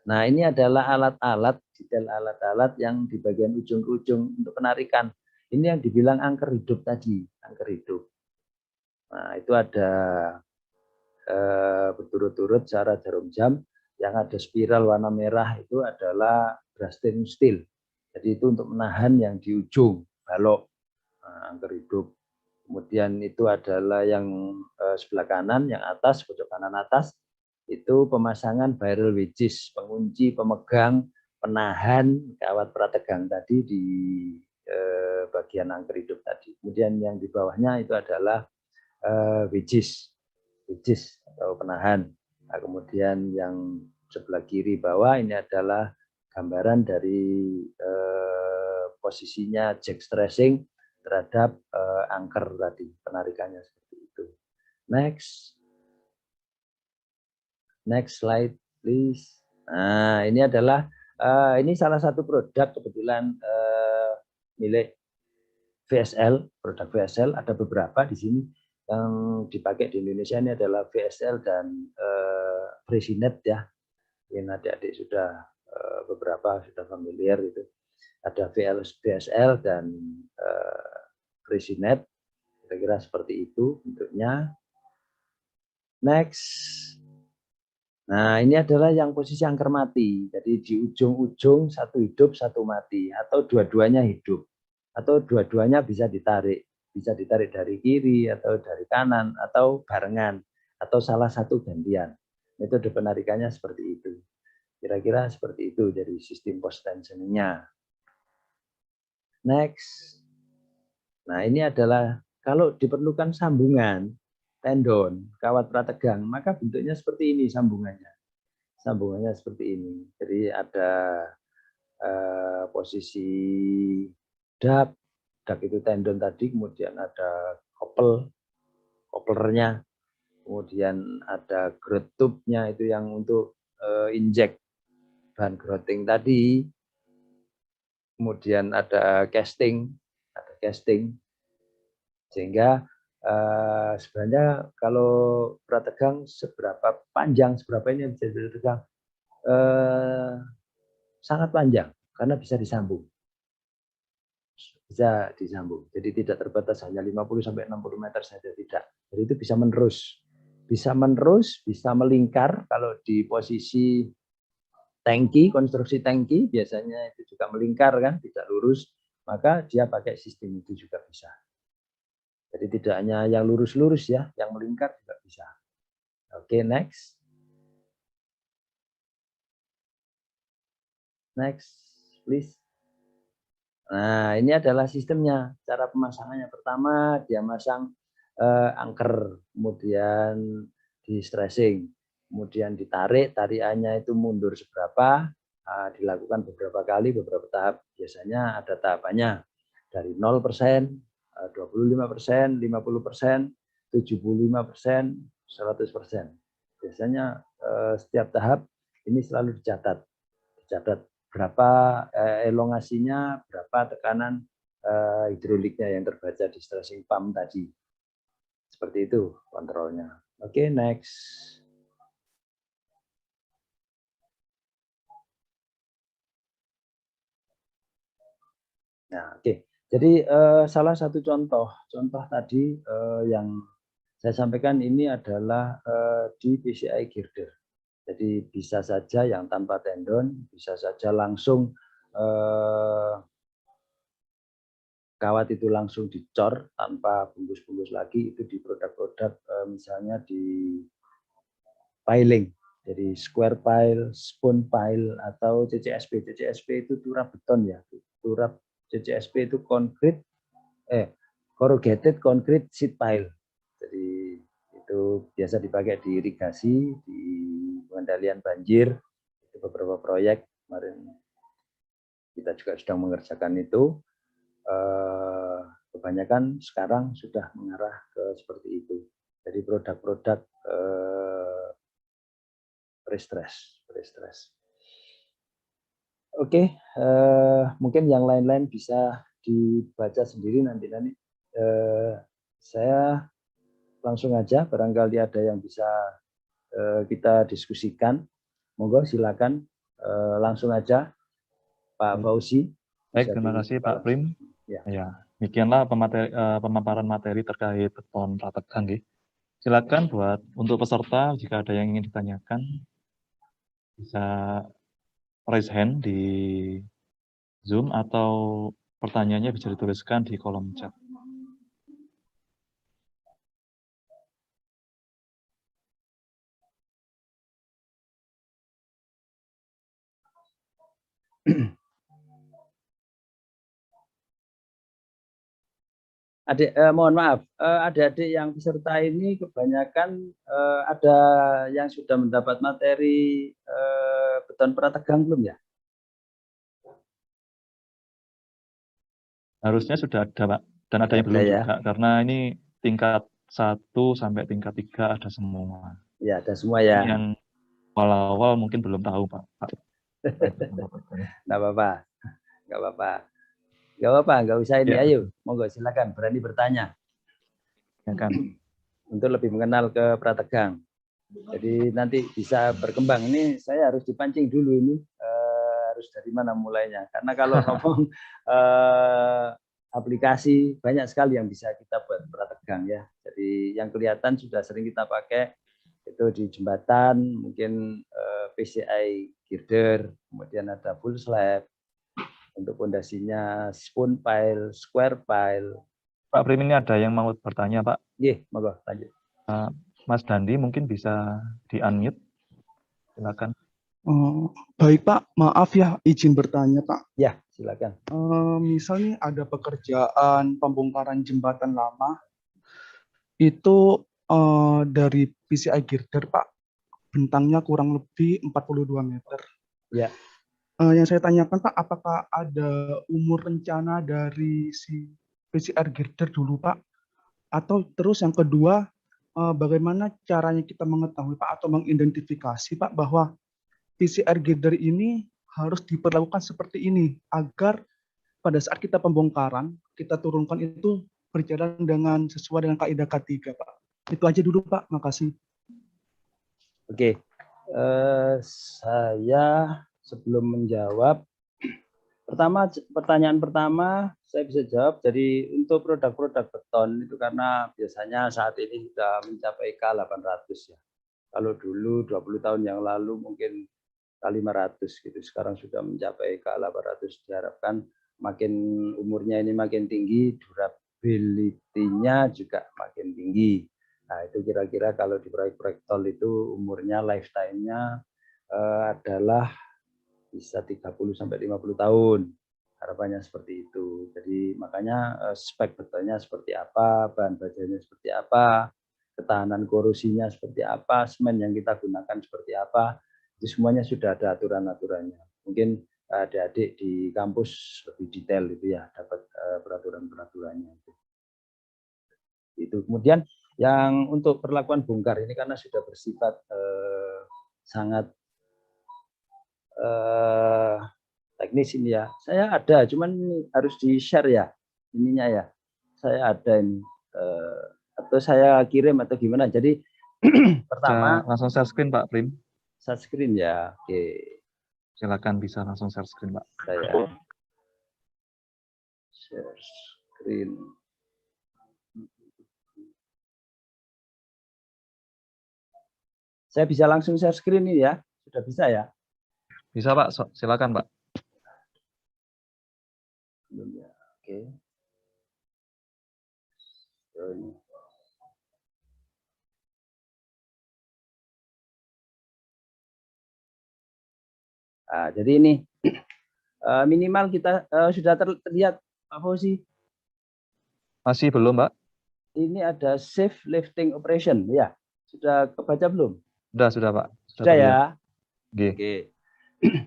Nah, ini adalah alat-alat, detail alat-alat yang di bagian ujung ke ujung untuk penarikan. Ini yang dibilang angker hidup tadi, angker hidup. Nah, itu ada berturut-turut secara jarum jam. Yang ada spiral warna merah itu adalah brusting steel. Jadi itu untuk menahan yang di ujung balok, angker hidup. Kemudian itu adalah yang sebelah kanan, yang atas, pojok kanan atas, itu pemasangan barrel wedges, pengunci, pemegang, penahan kawat prategang tadi di bagian angker hidup tadi. Kemudian yang di bawahnya itu adalah wedges atau penahan. Nah, kemudian yang sebelah kiri bawah ini adalah gambaran dari posisinya jack stressing terhadap angker tadi, penarikannya seperti itu. Next slide please. Nah, ini adalah ini salah satu produk kebetulan milik VSL, produk VSL, ada beberapa di sini yang dipakai di Indonesia. Ini adalah VSL dan Presinet ya. Ini adik-adik sudah beberapa sudah familiar itu. Ada VSL dan Presinet, kira-kira seperti itu bentuknya. Next. Nah, ini adalah yang posisi angker mati. Jadi di ujung-ujung satu hidup, satu mati, atau dua-duanya hidup, atau dua-duanya bisa ditarik, bisa ditarik dari kiri atau dari kanan atau barengan atau salah satu gantian. Metode penarikannya seperti itu. Kira-kira seperti itu dari sistem post tensioningnya. Next. Nah, ini adalah kalau diperlukan sambungan tendon, kawat prategang, maka bentuknya seperti ini sambungannya. Sambungannya seperti ini. Jadi ada posisi dak itu tendon tadi, kemudian ada koplernya, kemudian ada growth tube-nya itu yang untuk injek bahan growthing tadi, kemudian ada casting, sehingga sebenarnya kalau prategang seberapa panjang, seberapa ini yang bisa prategang, sangat panjang karena bisa disambung. Jadi tidak terbatas hanya 50 sampai 60 meter saja, tidak. Jadi itu bisa menerus. Bisa melingkar kalau di posisi tangki, konstruksi tangki biasanya itu juga melingkar kan, tidak lurus, maka dia pakai sistem itu juga bisa. Jadi tidak hanya yang lurus-lurus ya, yang melingkar juga bisa. Oke, next. Next, please. Nah, ini adalah sistemnya. Cara pemasangannya pertama dia masang angker, kemudian di stressing, kemudian ditarik, tarikannya itu mundur seberapa, dilakukan beberapa kali, beberapa tahap. Biasanya ada tahapannya dari 0%, 25%, 50%, 75%, 100%. Biasanya setiap tahap ini selalu dicatat berapa elongasinya, berapa tekanan hidroliknya yang terbaca di stressing pump tadi. Seperti itu kontrolnya. Oke, next. Nah, oke. Jadi salah satu contoh tadi yang saya sampaikan ini adalah di PCI girder. Jadi bisa saja yang tanpa tendon, bisa saja langsung kawat itu langsung dicor tanpa bungkus-bungkus lagi, itu di produk-produk misalnya di piling. Jadi square pile, spoon pile, atau CCSP. CCSP itu turap beton ya. Turap CCSP itu corrugated concrete sheet pile. Jadi itu biasa dipakai di irigasi, di pengendalian banjir. Itu beberapa proyek kemarin kita juga sedang mengerjakan itu. Kebanyakan sekarang sudah mengarah ke seperti itu. Jadi produk-produk pre-stress. Oke, mungkin yang lain-lain bisa dibaca sendiri nanti. Saya langsung aja, barangkali ada yang bisa kita diskusikan. Monggo silakan langsung aja Pak Fauzi. Baik, terima kasih Pak Prim. Ya, demikianlah pemaparan materi terkait beton prategang. Silakan untuk peserta jika ada yang ingin ditanyakan bisa raise hand di Zoom atau pertanyaannya bisa dituliskan di kolom chat. Mohon maaf, adik-adik yang peserta ini kebanyakan ada yang sudah mendapat materi beton prategang belum ya? Harusnya sudah ada, Pak. Dan ada yang belum ya? Juga, karena ini tingkat 1 sampai tingkat 3 ada semua. Ya, ada semua ya. Yang awal-awal mungkin belum tahu, Pak. Nggak apa-apa, nggak usah ini. Ya. Ayo, monggo silakan, berani bertanya. Silakan. Untuk lebih mengenal ke prategang. Jadi nanti bisa berkembang. Ini saya harus dipancing dulu ini, harus dari mana mulainya. Karena kalau ngomong aplikasi, banyak sekali yang bisa kita buat prategang ya. Jadi yang kelihatan sudah sering kita pakai, itu di jembatan, mungkin PCI girder, kemudian ada full slab, untuk pondasinya spoon pile, square pile, Pak Prim, ini ada yang mau bertanya, Pak. Iya, monggo lanjut. Mas Dandi mungkin bisa di-unmute. Silakan. Baik Pak, maaf ya izin bertanya Pak. Ya, silakan. Misalnya ada pekerjaan pembongkaran jembatan lama, itu dari PCI girder Pak, bentangnya kurang lebih 42 meter. Ya. Yang saya tanyakan Pak, apakah ada umur rencana dari si PCR girder dulu Pak? Atau terus yang kedua, bagaimana caranya kita mengetahui Pak atau mengidentifikasi Pak bahwa PCR girder ini harus diperlakukan seperti ini agar pada saat kita pembongkaran, kita turunkan itu berjalan dengan sesuai dengan kaidah K3 Pak. Itu aja dulu Pak, makasih. Oke, saya sebelum menjawab, pertanyaan pertama saya bisa jawab. Jadi untuk produk-produk beton itu karena biasanya saat ini sudah mencapai K800 ya. Kalau dulu 20 tahun yang lalu mungkin K500 gitu. Sekarang sudah mencapai K800. Diharapkan makin umurnya ini makin tinggi, durability-nya juga makin tinggi. Nah, itu kira-kira kalau di proyek-proyek tol itu umurnya lifetime-nya adalah bisa 30 sampai 50 tahun. Harapannya seperti itu. Jadi makanya spek betonnya seperti apa, bahan bajanya seperti apa, ketahanan korosinya seperti apa, semen yang kita gunakan seperti apa, itu semuanya sudah ada aturan-aturannya. Mungkin adik-adik di kampus lebih detail itu ya, dapat peraturan-peraturannya. Itu. Kemudian yang untuk perlakuan bongkar ini karena sudah bersifat sangat teknis ini ya. Saya ada, cuman harus di-share ya ininya ya. Saya ada ini atau saya kirim atau gimana. Jadi pertama langsung share screen Pak Prim. Share screen ya. Oke. Silakan bisa langsung share screen Pak. Saya share screen. Saya bisa langsung share screen ini ya. Sudah bisa ya? Bisa Pak, silakan Pak. Oke. Nah, jadi ini minimal kita sudah terlihat Pak Fauzi. Masih belum Pak? Ini ada safe lifting operation ya. Sudah kebaca belum? Sudah Pak. Sudah ya. Oke.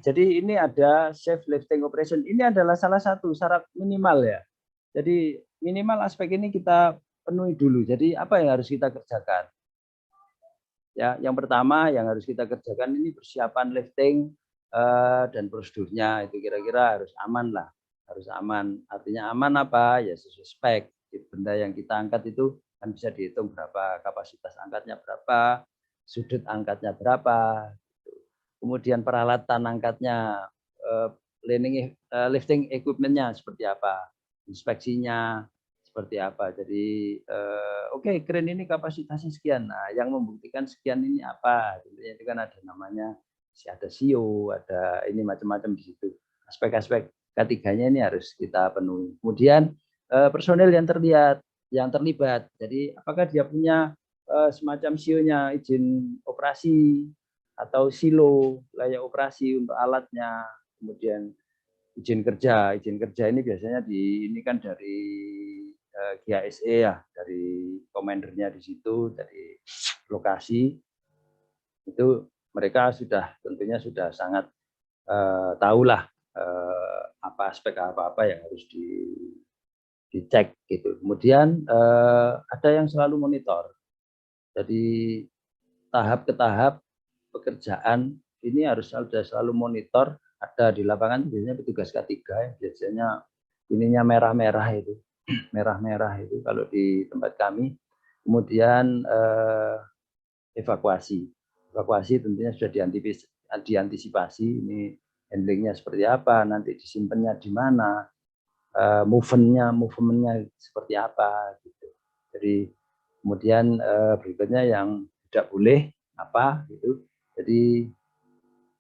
Jadi ini ada safe lifting operation. Ini adalah salah satu syarat minimal ya. Jadi minimal aspek ini kita penuhi dulu. Jadi apa yang harus kita kerjakan? Ya, yang pertama yang harus kita kerjakan ini persiapan lifting dan prosedurnya itu kira-kira harus aman lah. Harus aman. Artinya aman apa? Ya sesuai spek. Benda yang kita angkat itu kan bisa dihitung berapa, kapasitas angkatnya berapa, sudut angkatnya berapa. Kemudian peralatan angkatnya, lifting equipment-nya seperti apa, inspeksinya seperti apa. Jadi oke, keren ini kapasitasnya sekian. Nah, yang membuktikan sekian ini apa? Tentunya itu kan ada namanya, ada SIO, ada ini macam-macam di situ. Aspek-aspek ketiganya ini harus kita penuhi. Kemudian personel yang terlibat. Jadi apakah dia punya semacam SIO-nya, izin operasi, atau silo layak operasi untuk alatnya, kemudian izin kerja ini biasanya ini kan dari GASE ya, dari komandernya di situ, dari lokasi itu mereka sudah tentunya sudah sangat tahulah apa aspek apa yang harus dicek gitu. Kemudian ada yang selalu monitor, jadi tahap ke tahap pekerjaan ini harus selalu monitor. Ada di lapangan biasanya petugas K3 yang biasanya ininya merah-merah itu, merah-merah itu kalau di tempat kami. Kemudian evakuasi tentunya sudah diantisipasi, ini handlingnya seperti apa, nanti disimpannya di mana, movementnya seperti apa gitu. Jadi kemudian berikutnya yang tidak boleh apa gitu. Jadi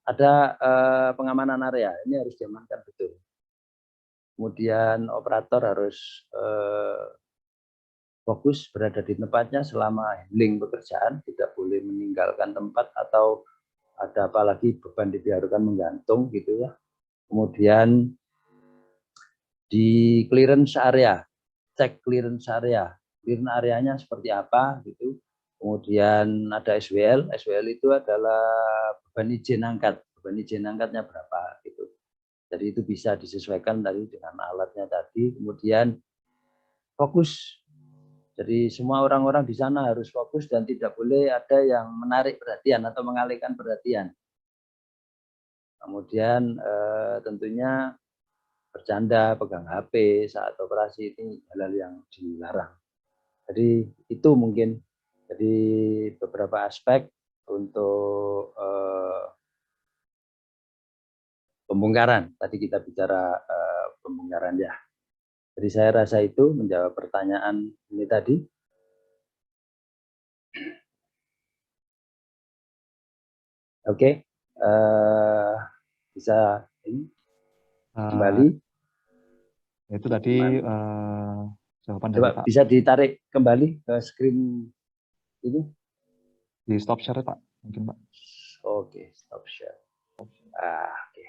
ada pengamanan area, ini harus diamankan betul. Kemudian operator harus fokus berada di tempatnya selama handling pekerjaan, tidak boleh meninggalkan tempat atau ada apalagi beban dibiarkan menggantung gitu ya. Kemudian di clearance area, cek clearance area, clearance areanya seperti apa gitu. Kemudian ada SWL, SWL itu adalah beban izin angkat, beban izin angkatnya berapa gitu. Jadi itu bisa disesuaikan tadi dengan alatnya tadi. Kemudian fokus. Jadi semua orang-orang di sana harus fokus dan tidak boleh ada yang menarik perhatian atau mengalihkan perhatian. Kemudian tentunya bercanda, pegang HP saat operasi itu hal-hal yang dilarang. Jadi itu mungkin jadi beberapa aspek untuk pembongkaran. Tadi kita bicara pembongkaran ya. Jadi saya rasa itu menjawab pertanyaan ini tadi. Oke, bisa ini kembali. Itu tadi jawaban dari Coba Pak. bisa ditarik kembali ke screen ini. Di stop share Pak, mungkin Pak. Oke, stop share. Oke. Oke.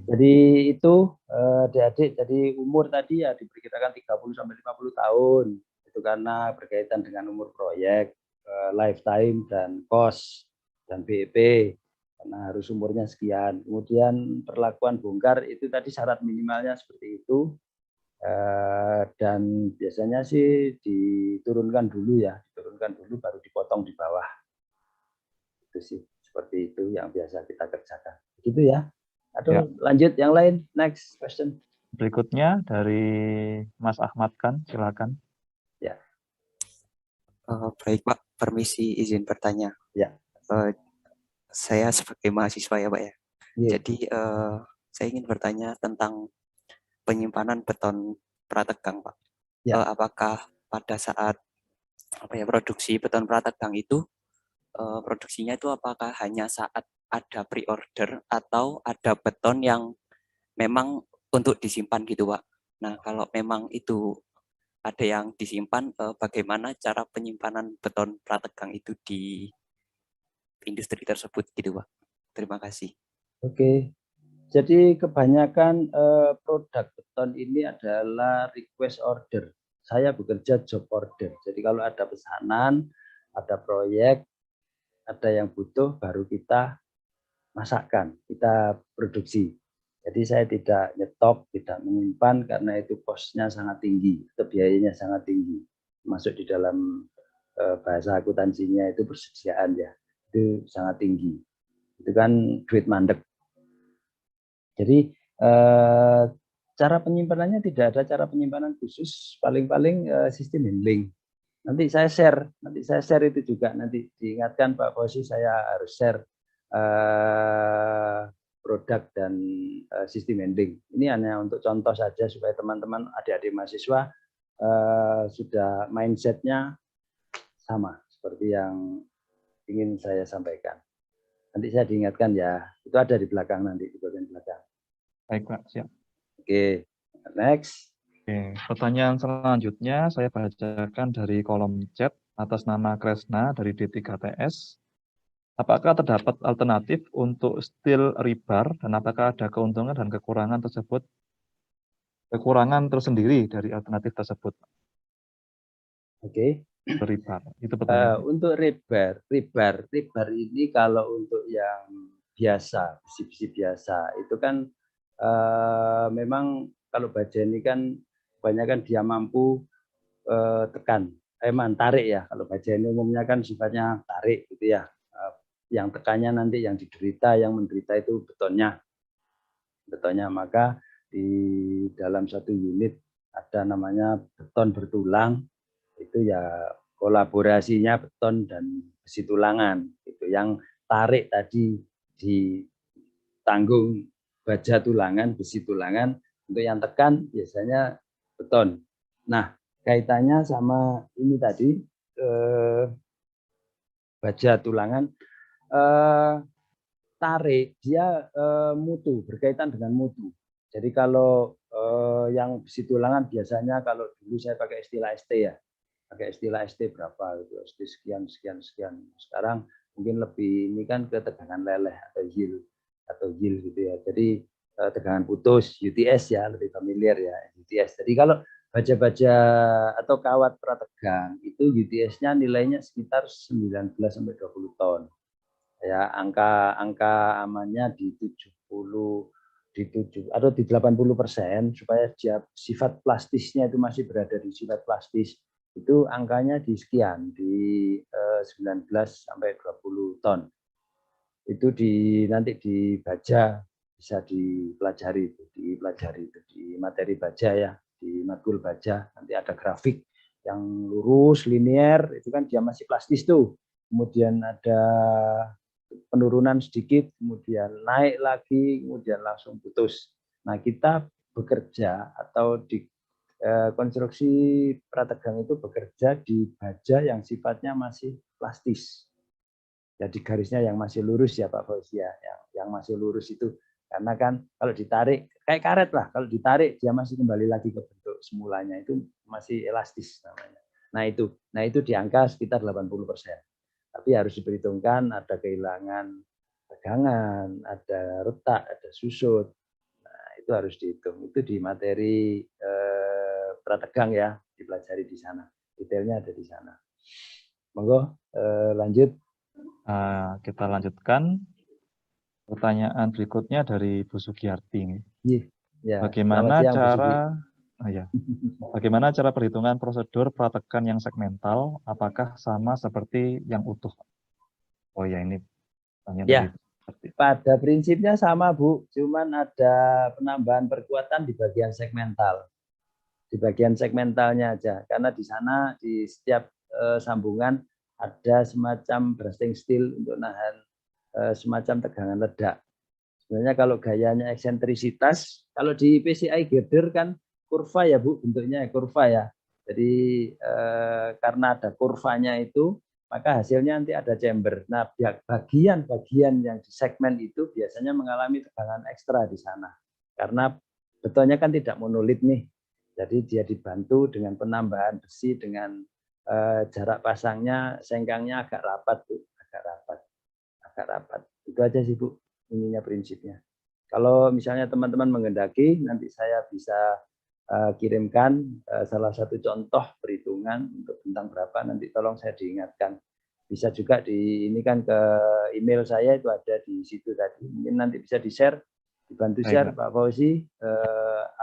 Jadi itu adik-adik, jadi umur tadi ya diperkirakan 30 sampai 50 tahun. Itu karena berkaitan dengan umur proyek, lifetime dan cost dan BEP. Karena harus umurnya sekian. Kemudian perlakuan bongkar itu tadi syarat minimalnya seperti itu. Dan biasanya sih diturunkan dulu ya, diturunkan dulu baru dipotong di bawah. Itu sih seperti itu yang biasa kita kerjakan. Gitu ya. Atau ya. Lanjut yang lain, next question. Berikutnya dari Mas Ahmad kan, silakan. Ya. Baik Pak, permisi izin bertanya. Ya. Saya sebagai mahasiswa ya Pak ya. Yeah. Jadi saya ingin bertanya tentang penyimpanan beton prategang Pak. Ya. Apakah pada saat produksi beton prategang itu produksinya itu apakah hanya saat ada pre-order atau ada beton yang memang untuk disimpan gitu Pak? Nah kalau memang itu ada yang disimpan, bagaimana cara penyimpanan beton prategang itu di industri tersebut gitu Pak? Terima kasih. Oke, jadi kebanyakan produk beton ini adalah request order. Saya bekerja job order. Jadi kalau ada pesanan, ada proyek, ada yang butuh, baru kita masakkan, kita produksi. Jadi saya tidak nyetok, tidak menyimpan karena itu cost-nya sangat tinggi, atau biayanya sangat tinggi. Masuk di dalam bahasa akuntansinya itu persediaan ya, itu sangat tinggi. Itu kan duit mandek. Jadi cara penyimpanannya tidak ada cara penyimpanan khusus, paling-paling sistem handling. Nanti saya share itu juga, nanti diingatkan Pak Fosi saya harus share produk dan sistem handling. Ini hanya untuk contoh saja supaya teman-teman adik-adik mahasiswa sudah mindsetnya sama seperti yang ingin saya sampaikan. Nanti saya diingatkan ya, itu ada di belakang nanti, di bagian belakang. Baik Pak, siap. Oke, next. Oke, pertanyaan selanjutnya saya bacakan dari kolom chat atas nama Kresna dari D3TS. Apakah terdapat alternatif untuk steel rebar dan apakah ada keuntungan dan kekurangan tersebut? Kekurangan tersendiri dari alternatif tersebut. Oke. Rebar, itu pertanyaan. Untuk rebar ini kalau untuk yang biasa, besi-besi biasa, itu kan memang kalau baja ini kan kebanyakan dia mampu tarik ya. Kalau baja ini umumnya kan sifatnya tarik gitu ya. Yang tekannya nanti yang diderita, yang menderita itu betonnya. Maka di dalam satu unit ada namanya beton bertulang, itu ya kolaborasinya beton dan besi tulangan. Itu yang tarik tadi ditanggung baja tulangan, besi tulangan. Untuk yang tekan biasanya beton. Nah, kaitannya sama ini tadi baja tulangan, tarik dia mutu, berkaitan dengan mutu. Jadi kalau yang besi tulangan biasanya kalau dulu saya pakai istilah ST ya, pakai istilah ST berapa gitu, ST sekian sekian sekian. Sekarang mungkin lebih ini kan ke tegangan leleh atau yield gitu ya. Jadi tegangan putus, UTS ya, lebih familiar ya, UTS. Jadi kalau baja-baja atau kawat prategang itu UTS-nya nilainya sekitar 19 sampai 20 ton. Ya, angka amannya di 70 atau di 80% supaya dia sifat plastisnya itu masih berada di sifat plastis. Itu angkanya di sekian, di 19 sampai 20 ton. Itu nanti di baja bisa dipelajari itu, di materi baja ya, di matkul baja nanti ada grafik yang lurus linear itu kan dia masih plastis tuh, kemudian ada penurunan sedikit, kemudian naik lagi, kemudian langsung putus. Nah kita bekerja atau di konstruksi prategang itu bekerja di baja yang sifatnya masih plastis. Jadi garisnya yang masih lurus ya Pak Fauzi ya, yang masih lurus itu. Karena kan kalau ditarik, kayak karet lah, kalau ditarik dia masih kembali lagi ke bentuk semulanya, itu masih elastis namanya. Nah itu di angka sekitar 80%. Tapi harus diperhitungkan ada kehilangan tegangan, ada retak, ada susut. Nah itu harus dihitung. Itu di materi prategang ya, dipelajari di sana. Detailnya ada di sana. Monggo lanjut. Kita lanjutkan pertanyaan berikutnya dari Bu Sugiyarti. Ya, bagaimana cara perhitungan prosedur prategan yang segmental? Apakah sama seperti yang utuh? Oh ya, ini ya, pada prinsipnya sama Bu, cuman ada penambahan perkuatan di bagian segmental. Di bagian segmentalnya aja, karena di sana di setiap sambungan ada semacam bracing steel untuk nahan semacam tegangan ledak. Sebenarnya kalau gayanya eksentrisitas, kalau di PCI girder kan kurva ya Bu, bentuknya kurva ya. Jadi karena ada kurvanya itu, maka hasilnya nanti ada chamber. Nah, bagian-bagian yang di segmen itu biasanya mengalami tegangan ekstra di sana. Karena betonnya kan tidak monolit nih. Jadi dia dibantu dengan penambahan besi dengan jarak pasangnya, sengkangnya agak rapat Bu, agak rapat. Itu aja sih Bu, ininya prinsipnya. Kalau misalnya teman-teman menghendaki, nanti saya bisa kirimkan salah satu contoh perhitungan untuk bentang berapa, nanti tolong saya diingatkan. Bisa juga ini kan ke email saya itu ada di situ tadi. Mungkin nanti bisa di-share, dibantu share Pak Fauzi,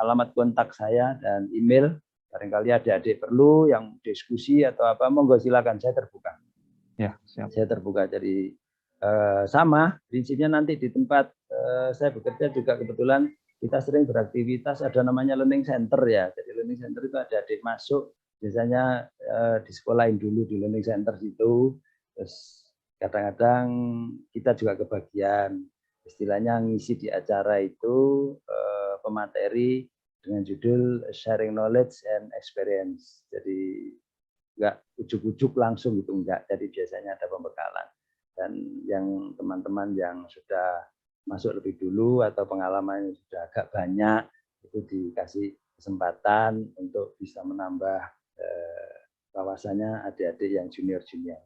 alamat kontak saya dan email. Barangkali adik-adik perlu yang diskusi atau apa, monggo silakan, saya terbuka. Ya, siap. Saya terbuka. Jadi sama prinsipnya nanti di tempat saya bekerja juga kebetulan kita sering beraktivitas, ada namanya learning center ya. Jadi learning center itu ada adik masuk, biasanya di sekolahin dulu di learning center itu. Terus kadang-kadang kita juga kebagian, istilahnya ngisi di acara itu pemateri dengan judul sharing knowledge and experience. Jadi enggak ujuk-ujuk langsung gitu, enggak. Jadi biasanya ada pembekalan. Dan yang teman-teman yang sudah masuk lebih dulu atau pengalaman yang sudah agak banyak, itu dikasih kesempatan untuk bisa menambah wawasannya adik-adik yang junior-junior.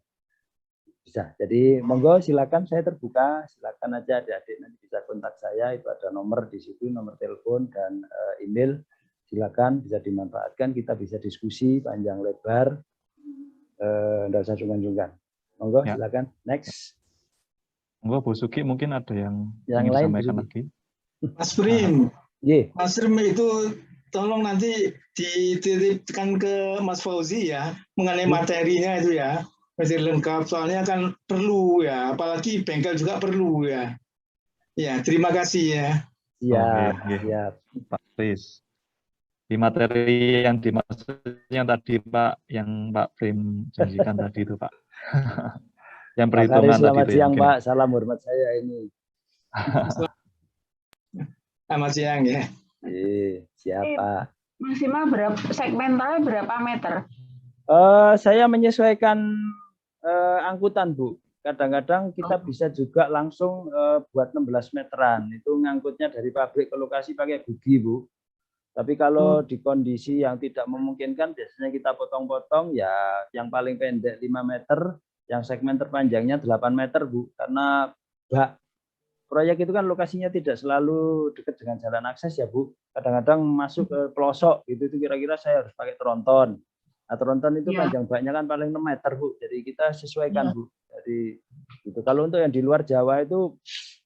Bisa. Jadi monggo silakan, saya terbuka, silakan aja adik-adik nanti bisa kontak saya, itu ada nomor di situ, nomor telepon dan email. Silakan, bisa dimanfaatkan, kita bisa diskusi panjang lebar, enggak usah sungkan-sungkan. Monggo ya. Silakan. Next. Monggo Bu Sugi, mungkin ada yang ingin lain disampaikan lagi. Mas Prim. Yeah. Mas Prim itu tolong nanti dititipkan ke Mas Fauzi ya mengenai materinya itu ya. Materi lengkap, soalnya kan perlu ya, apalagi bengkel juga perlu ya. Ya, terima kasih ya. Iya. Pak Kris. Di materi yang dimaksudnya tadi Pak, yang Pak Prim janjikan tadi itu Pak. Yang perhitungan tadi selamat itu siang ya, Pak, salam hormat saya ini. Selamat siang ya. Siapa? Maksimal berapa, segmentalnya berapa meter? Saya menyesuaikan angkutan Bu. Kadang-kadang kita bisa juga langsung buat 16 meteran. Itu ngangkutnya dari pabrik ke lokasi pakai bugi Bu. Tapi kalau di kondisi yang tidak memungkinkan, biasanya kita potong-potong ya yang paling pendek 5 meter, yang segmen terpanjangnya 8 meter, Bu. Karena proyek itu kan lokasinya tidak selalu dekat dengan jalan akses ya, Bu. Kadang-kadang masuk ke pelosok, gitu, itu kira-kira saya harus pakai tronton. Nah, tronton itu panjang baknya kan paling 6 meter, Bu. Jadi kita sesuaikan, Bu. Jadi gitu. Kalau untuk yang di luar Jawa itu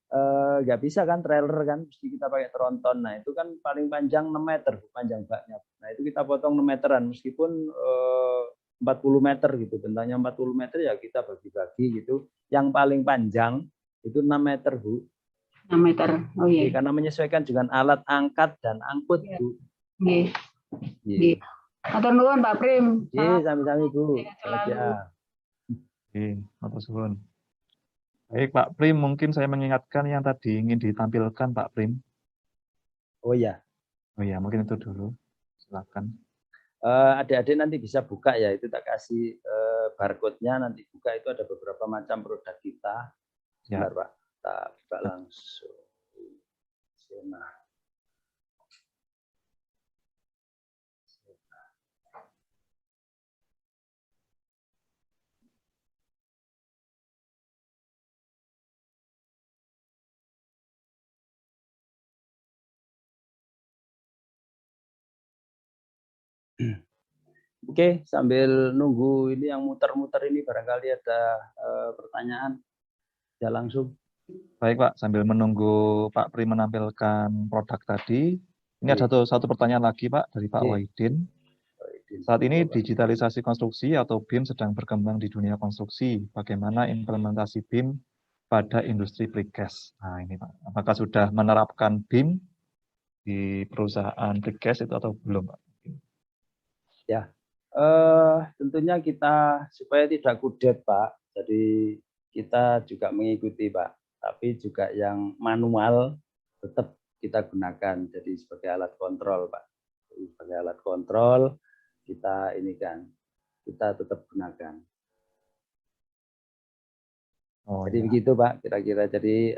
nggak bisa kan trailer kan, mesti kita pakai tronton. Nah itu kan paling panjang 6 meter panjang baknya. Nah itu kita potong 6 meteran meskipun 40 meter gitu, bentangnya 40 meter ya kita bagi-bagi gitu. Yang paling panjang itu 6 meter, Bu. 6 meter. Oh iya. Karena menyesuaikan dengan alat angkat dan angkut, Bu. Nggih. Nggih. Matur nuwun Pak Prim. Nggih, sami-sami, Bu. Oke, matur suwun. Baik, Pak Prim, mungkin saya mengingatkan yang tadi ingin ditampilkan, Pak Prim. Oh iya. Oh iya, mungkin itu dulu. Silakan. Adik-adik nanti bisa buka ya, itu tak kasih barcode-nya, nanti buka itu ada beberapa macam produk kita. Sebentar, Pak. Kita buka langsung. Nah. Oke, sambil nunggu ini yang muter-muter ini barangkali ada pertanyaan. Ya langsung. Baik, Pak, sambil menunggu Pak Prim menampilkan produk tadi, ini ada satu pertanyaan lagi, Pak, dari Pak Wahidin. Saat ini digitalisasi konstruksi atau BIM sedang berkembang di dunia konstruksi. Bagaimana implementasi BIM pada industri precast? Nah, ini Pak, apakah sudah menerapkan BIM di perusahaan precast itu atau belum, Pak? Ya, tentunya kita supaya tidak kudet, Pak. Jadi kita juga mengikuti, Pak. Tapi juga yang manual tetap kita gunakan. Jadi sebagai alat kontrol, Pak. Jadi sebagai alat kontrol kita ini kan kita tetap gunakan. Jadi begitu, Pak. Kira-kira jadi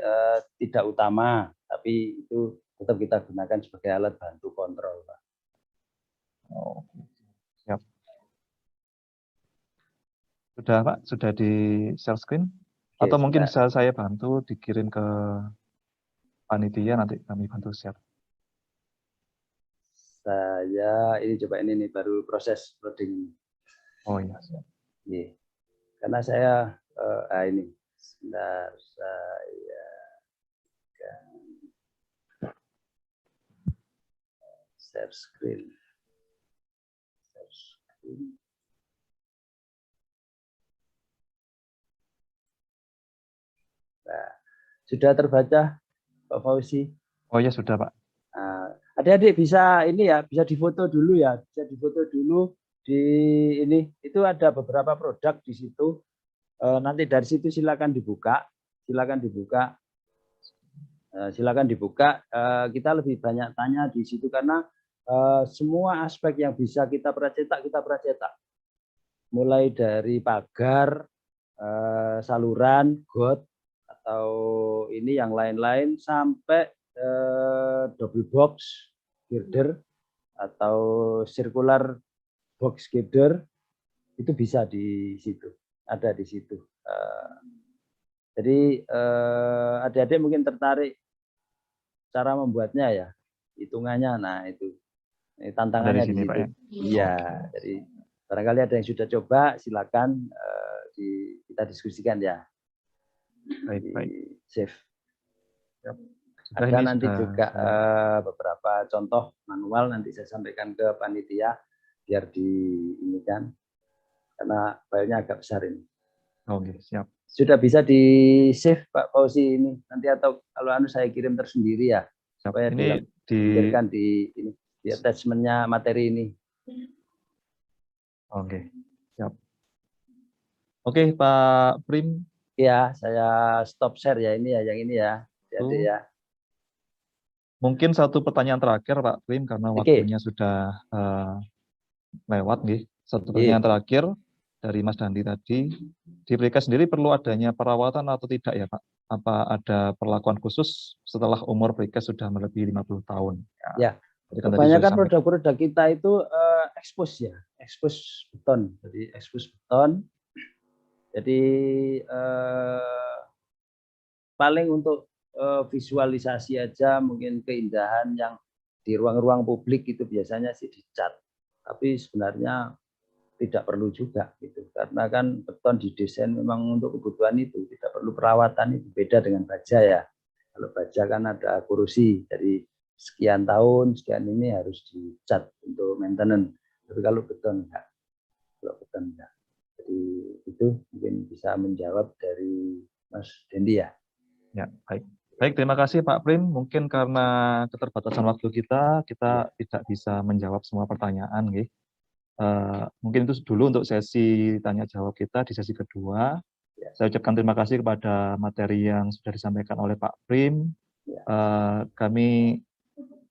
tidak utama, tapi itu tetap kita gunakan sebagai alat bantu kontrol, Pak. Oh, siap. Sudah, Pak? Sudah di share screen? Atau mungkin bisa saya bantu dikirim ke panitia, nanti kami bantu share. Saya ini coba ini nih baru proses loading. Oh iya, siap. Iya. Karena saya ini sebentar saya share screen. Share screen. Nah, sudah terbaca Pak Fauzi? Oh ya sudah, Pak. Adik-adik bisa ini ya, bisa difoto dulu ya, bisa difoto dulu di ini. Itu ada beberapa produk di situ. Nanti dari situ silakan dibuka, silakan dibuka. Silakan dibuka. Kita lebih banyak tanya di situ karena semua aspek yang bisa kita pracetak, kita pracetak. Mulai dari pagar, saluran, got, atau ini yang lain-lain sampai double box girder atau circular box girder itu bisa di situ, ada di situ. Jadi adik-adik mungkin tertarik cara membuatnya ya, hitungannya. Nah itu tantangannya di situ. Iya, jadi barangkali ada yang sudah coba, silakan kita diskusikan ya. Baik. Save. Yep. Ada nanti juga beberapa contoh manual nanti saya sampaikan ke panitia biar di ini kan, karena filenya agak besar ini. Oke, siap. Sudah bisa di save Pak Fauzi ini nanti, atau kalau saya kirim tersendiri ya, supaya ini dilampirkan di attachment-nya materi ini. Oke, siap. Oke, Pak Prim. Ya, saya stop share ya ini ya, yang ini ya. Jadi ya. Mungkin satu pertanyaan terakhir Pak Prim, karena waktunya sudah lewat nih. Satu pertanyaan terakhir dari Mas Dandi tadi. Di precast sendiri perlu adanya perawatan atau tidak ya Pak? Apa ada perlakuan khusus setelah umur precast sudah melebihi 50 tahun? Ya, Tadi kan tadi sudah Kebanyakan disampaikan. produk-produk kita itu expose ya, expose beton. Jadi expose beton. Jadi paling untuk visualisasi aja mungkin keindahan yang di ruang-ruang publik itu biasanya sih dicat. Tapi sebenarnya tidak perlu juga gitu. Karena kan beton didesain memang untuk kebutuhan itu, tidak perlu perawatan, itu beda dengan baja ya. Kalau baja kan ada kurusi dari sekian tahun, sekian ini harus dicat untuk maintenance. Tapi kalau beton enggak. Kalau beton enggak. Jadi itu mungkin bisa menjawab dari Mas Dendi ya. Ya, baik. Baik, terima kasih Pak Prim. Mungkin karena keterbatasan waktu kita tidak bisa menjawab semua pertanyaan. Mungkin itu dulu untuk sesi tanya jawab kita di sesi kedua. Saya ucapkan terima kasih kepada materi yang sudah disampaikan oleh Pak Prim.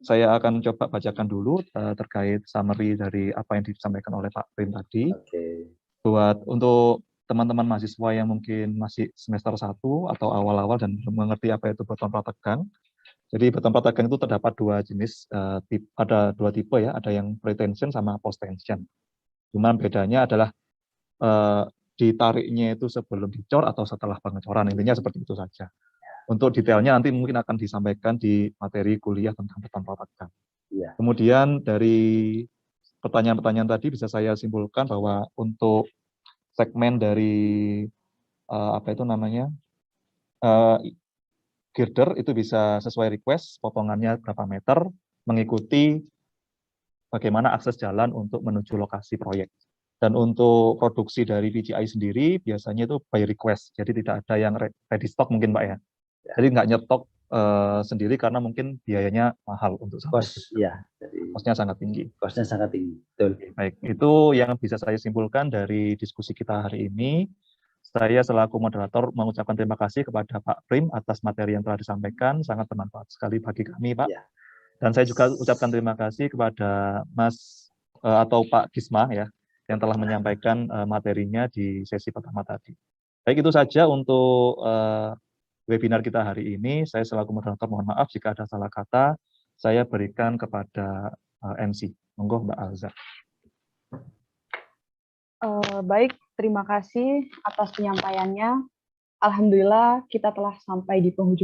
Saya akan coba bacakan dulu terkait summary dari apa yang disampaikan oleh Pak Prim tadi. Buat untuk teman-teman mahasiswa yang mungkin masih semester 1 atau awal-awal dan belum mengerti apa itu beton prategang. Jadi beton prategang itu terdapat dua jenis, ada dua tipe ya, ada yang pre-tension sama post-tension. Cuman bedanya adalah ditariknya itu sebelum dicor atau setelah pengecoran, intinya seperti itu saja. Untuk detailnya nanti mungkin akan disampaikan di materi kuliah tentang beton prategang. Kemudian dari pertanyaan-pertanyaan tadi bisa saya simpulkan bahwa untuk segmen dari girder itu bisa sesuai request, potongannya berapa meter, mengikuti bagaimana akses jalan untuk menuju lokasi proyek. Dan untuk produksi dari VGI sendiri biasanya itu by request, jadi tidak ada yang ready stock mungkin Pak ya. Jadi nggak nyetok sendiri karena mungkin biayanya mahal untuk kosnya sangat tinggi. Kosnya sangat tinggi, betul. Baik, itu yang bisa saya simpulkan dari diskusi kita hari ini. Saya selaku moderator mengucapkan terima kasih kepada Pak Prim atas materi yang telah disampaikan, sangat bermanfaat sekali bagi kami, Pak. Dan saya juga ucapkan terima kasih kepada Mas atau Pak Gisma ya, yang telah menyampaikan materinya di sesi pertama tadi. Baik, itu saja untuk webinar kita hari ini. Saya selaku moderator mohon maaf jika ada salah kata. Saya berikan kepada MC. Monggo Mbak Alza. Baik, terima kasih atas penyampaiannya. Alhamdulillah kita telah sampai di penghujung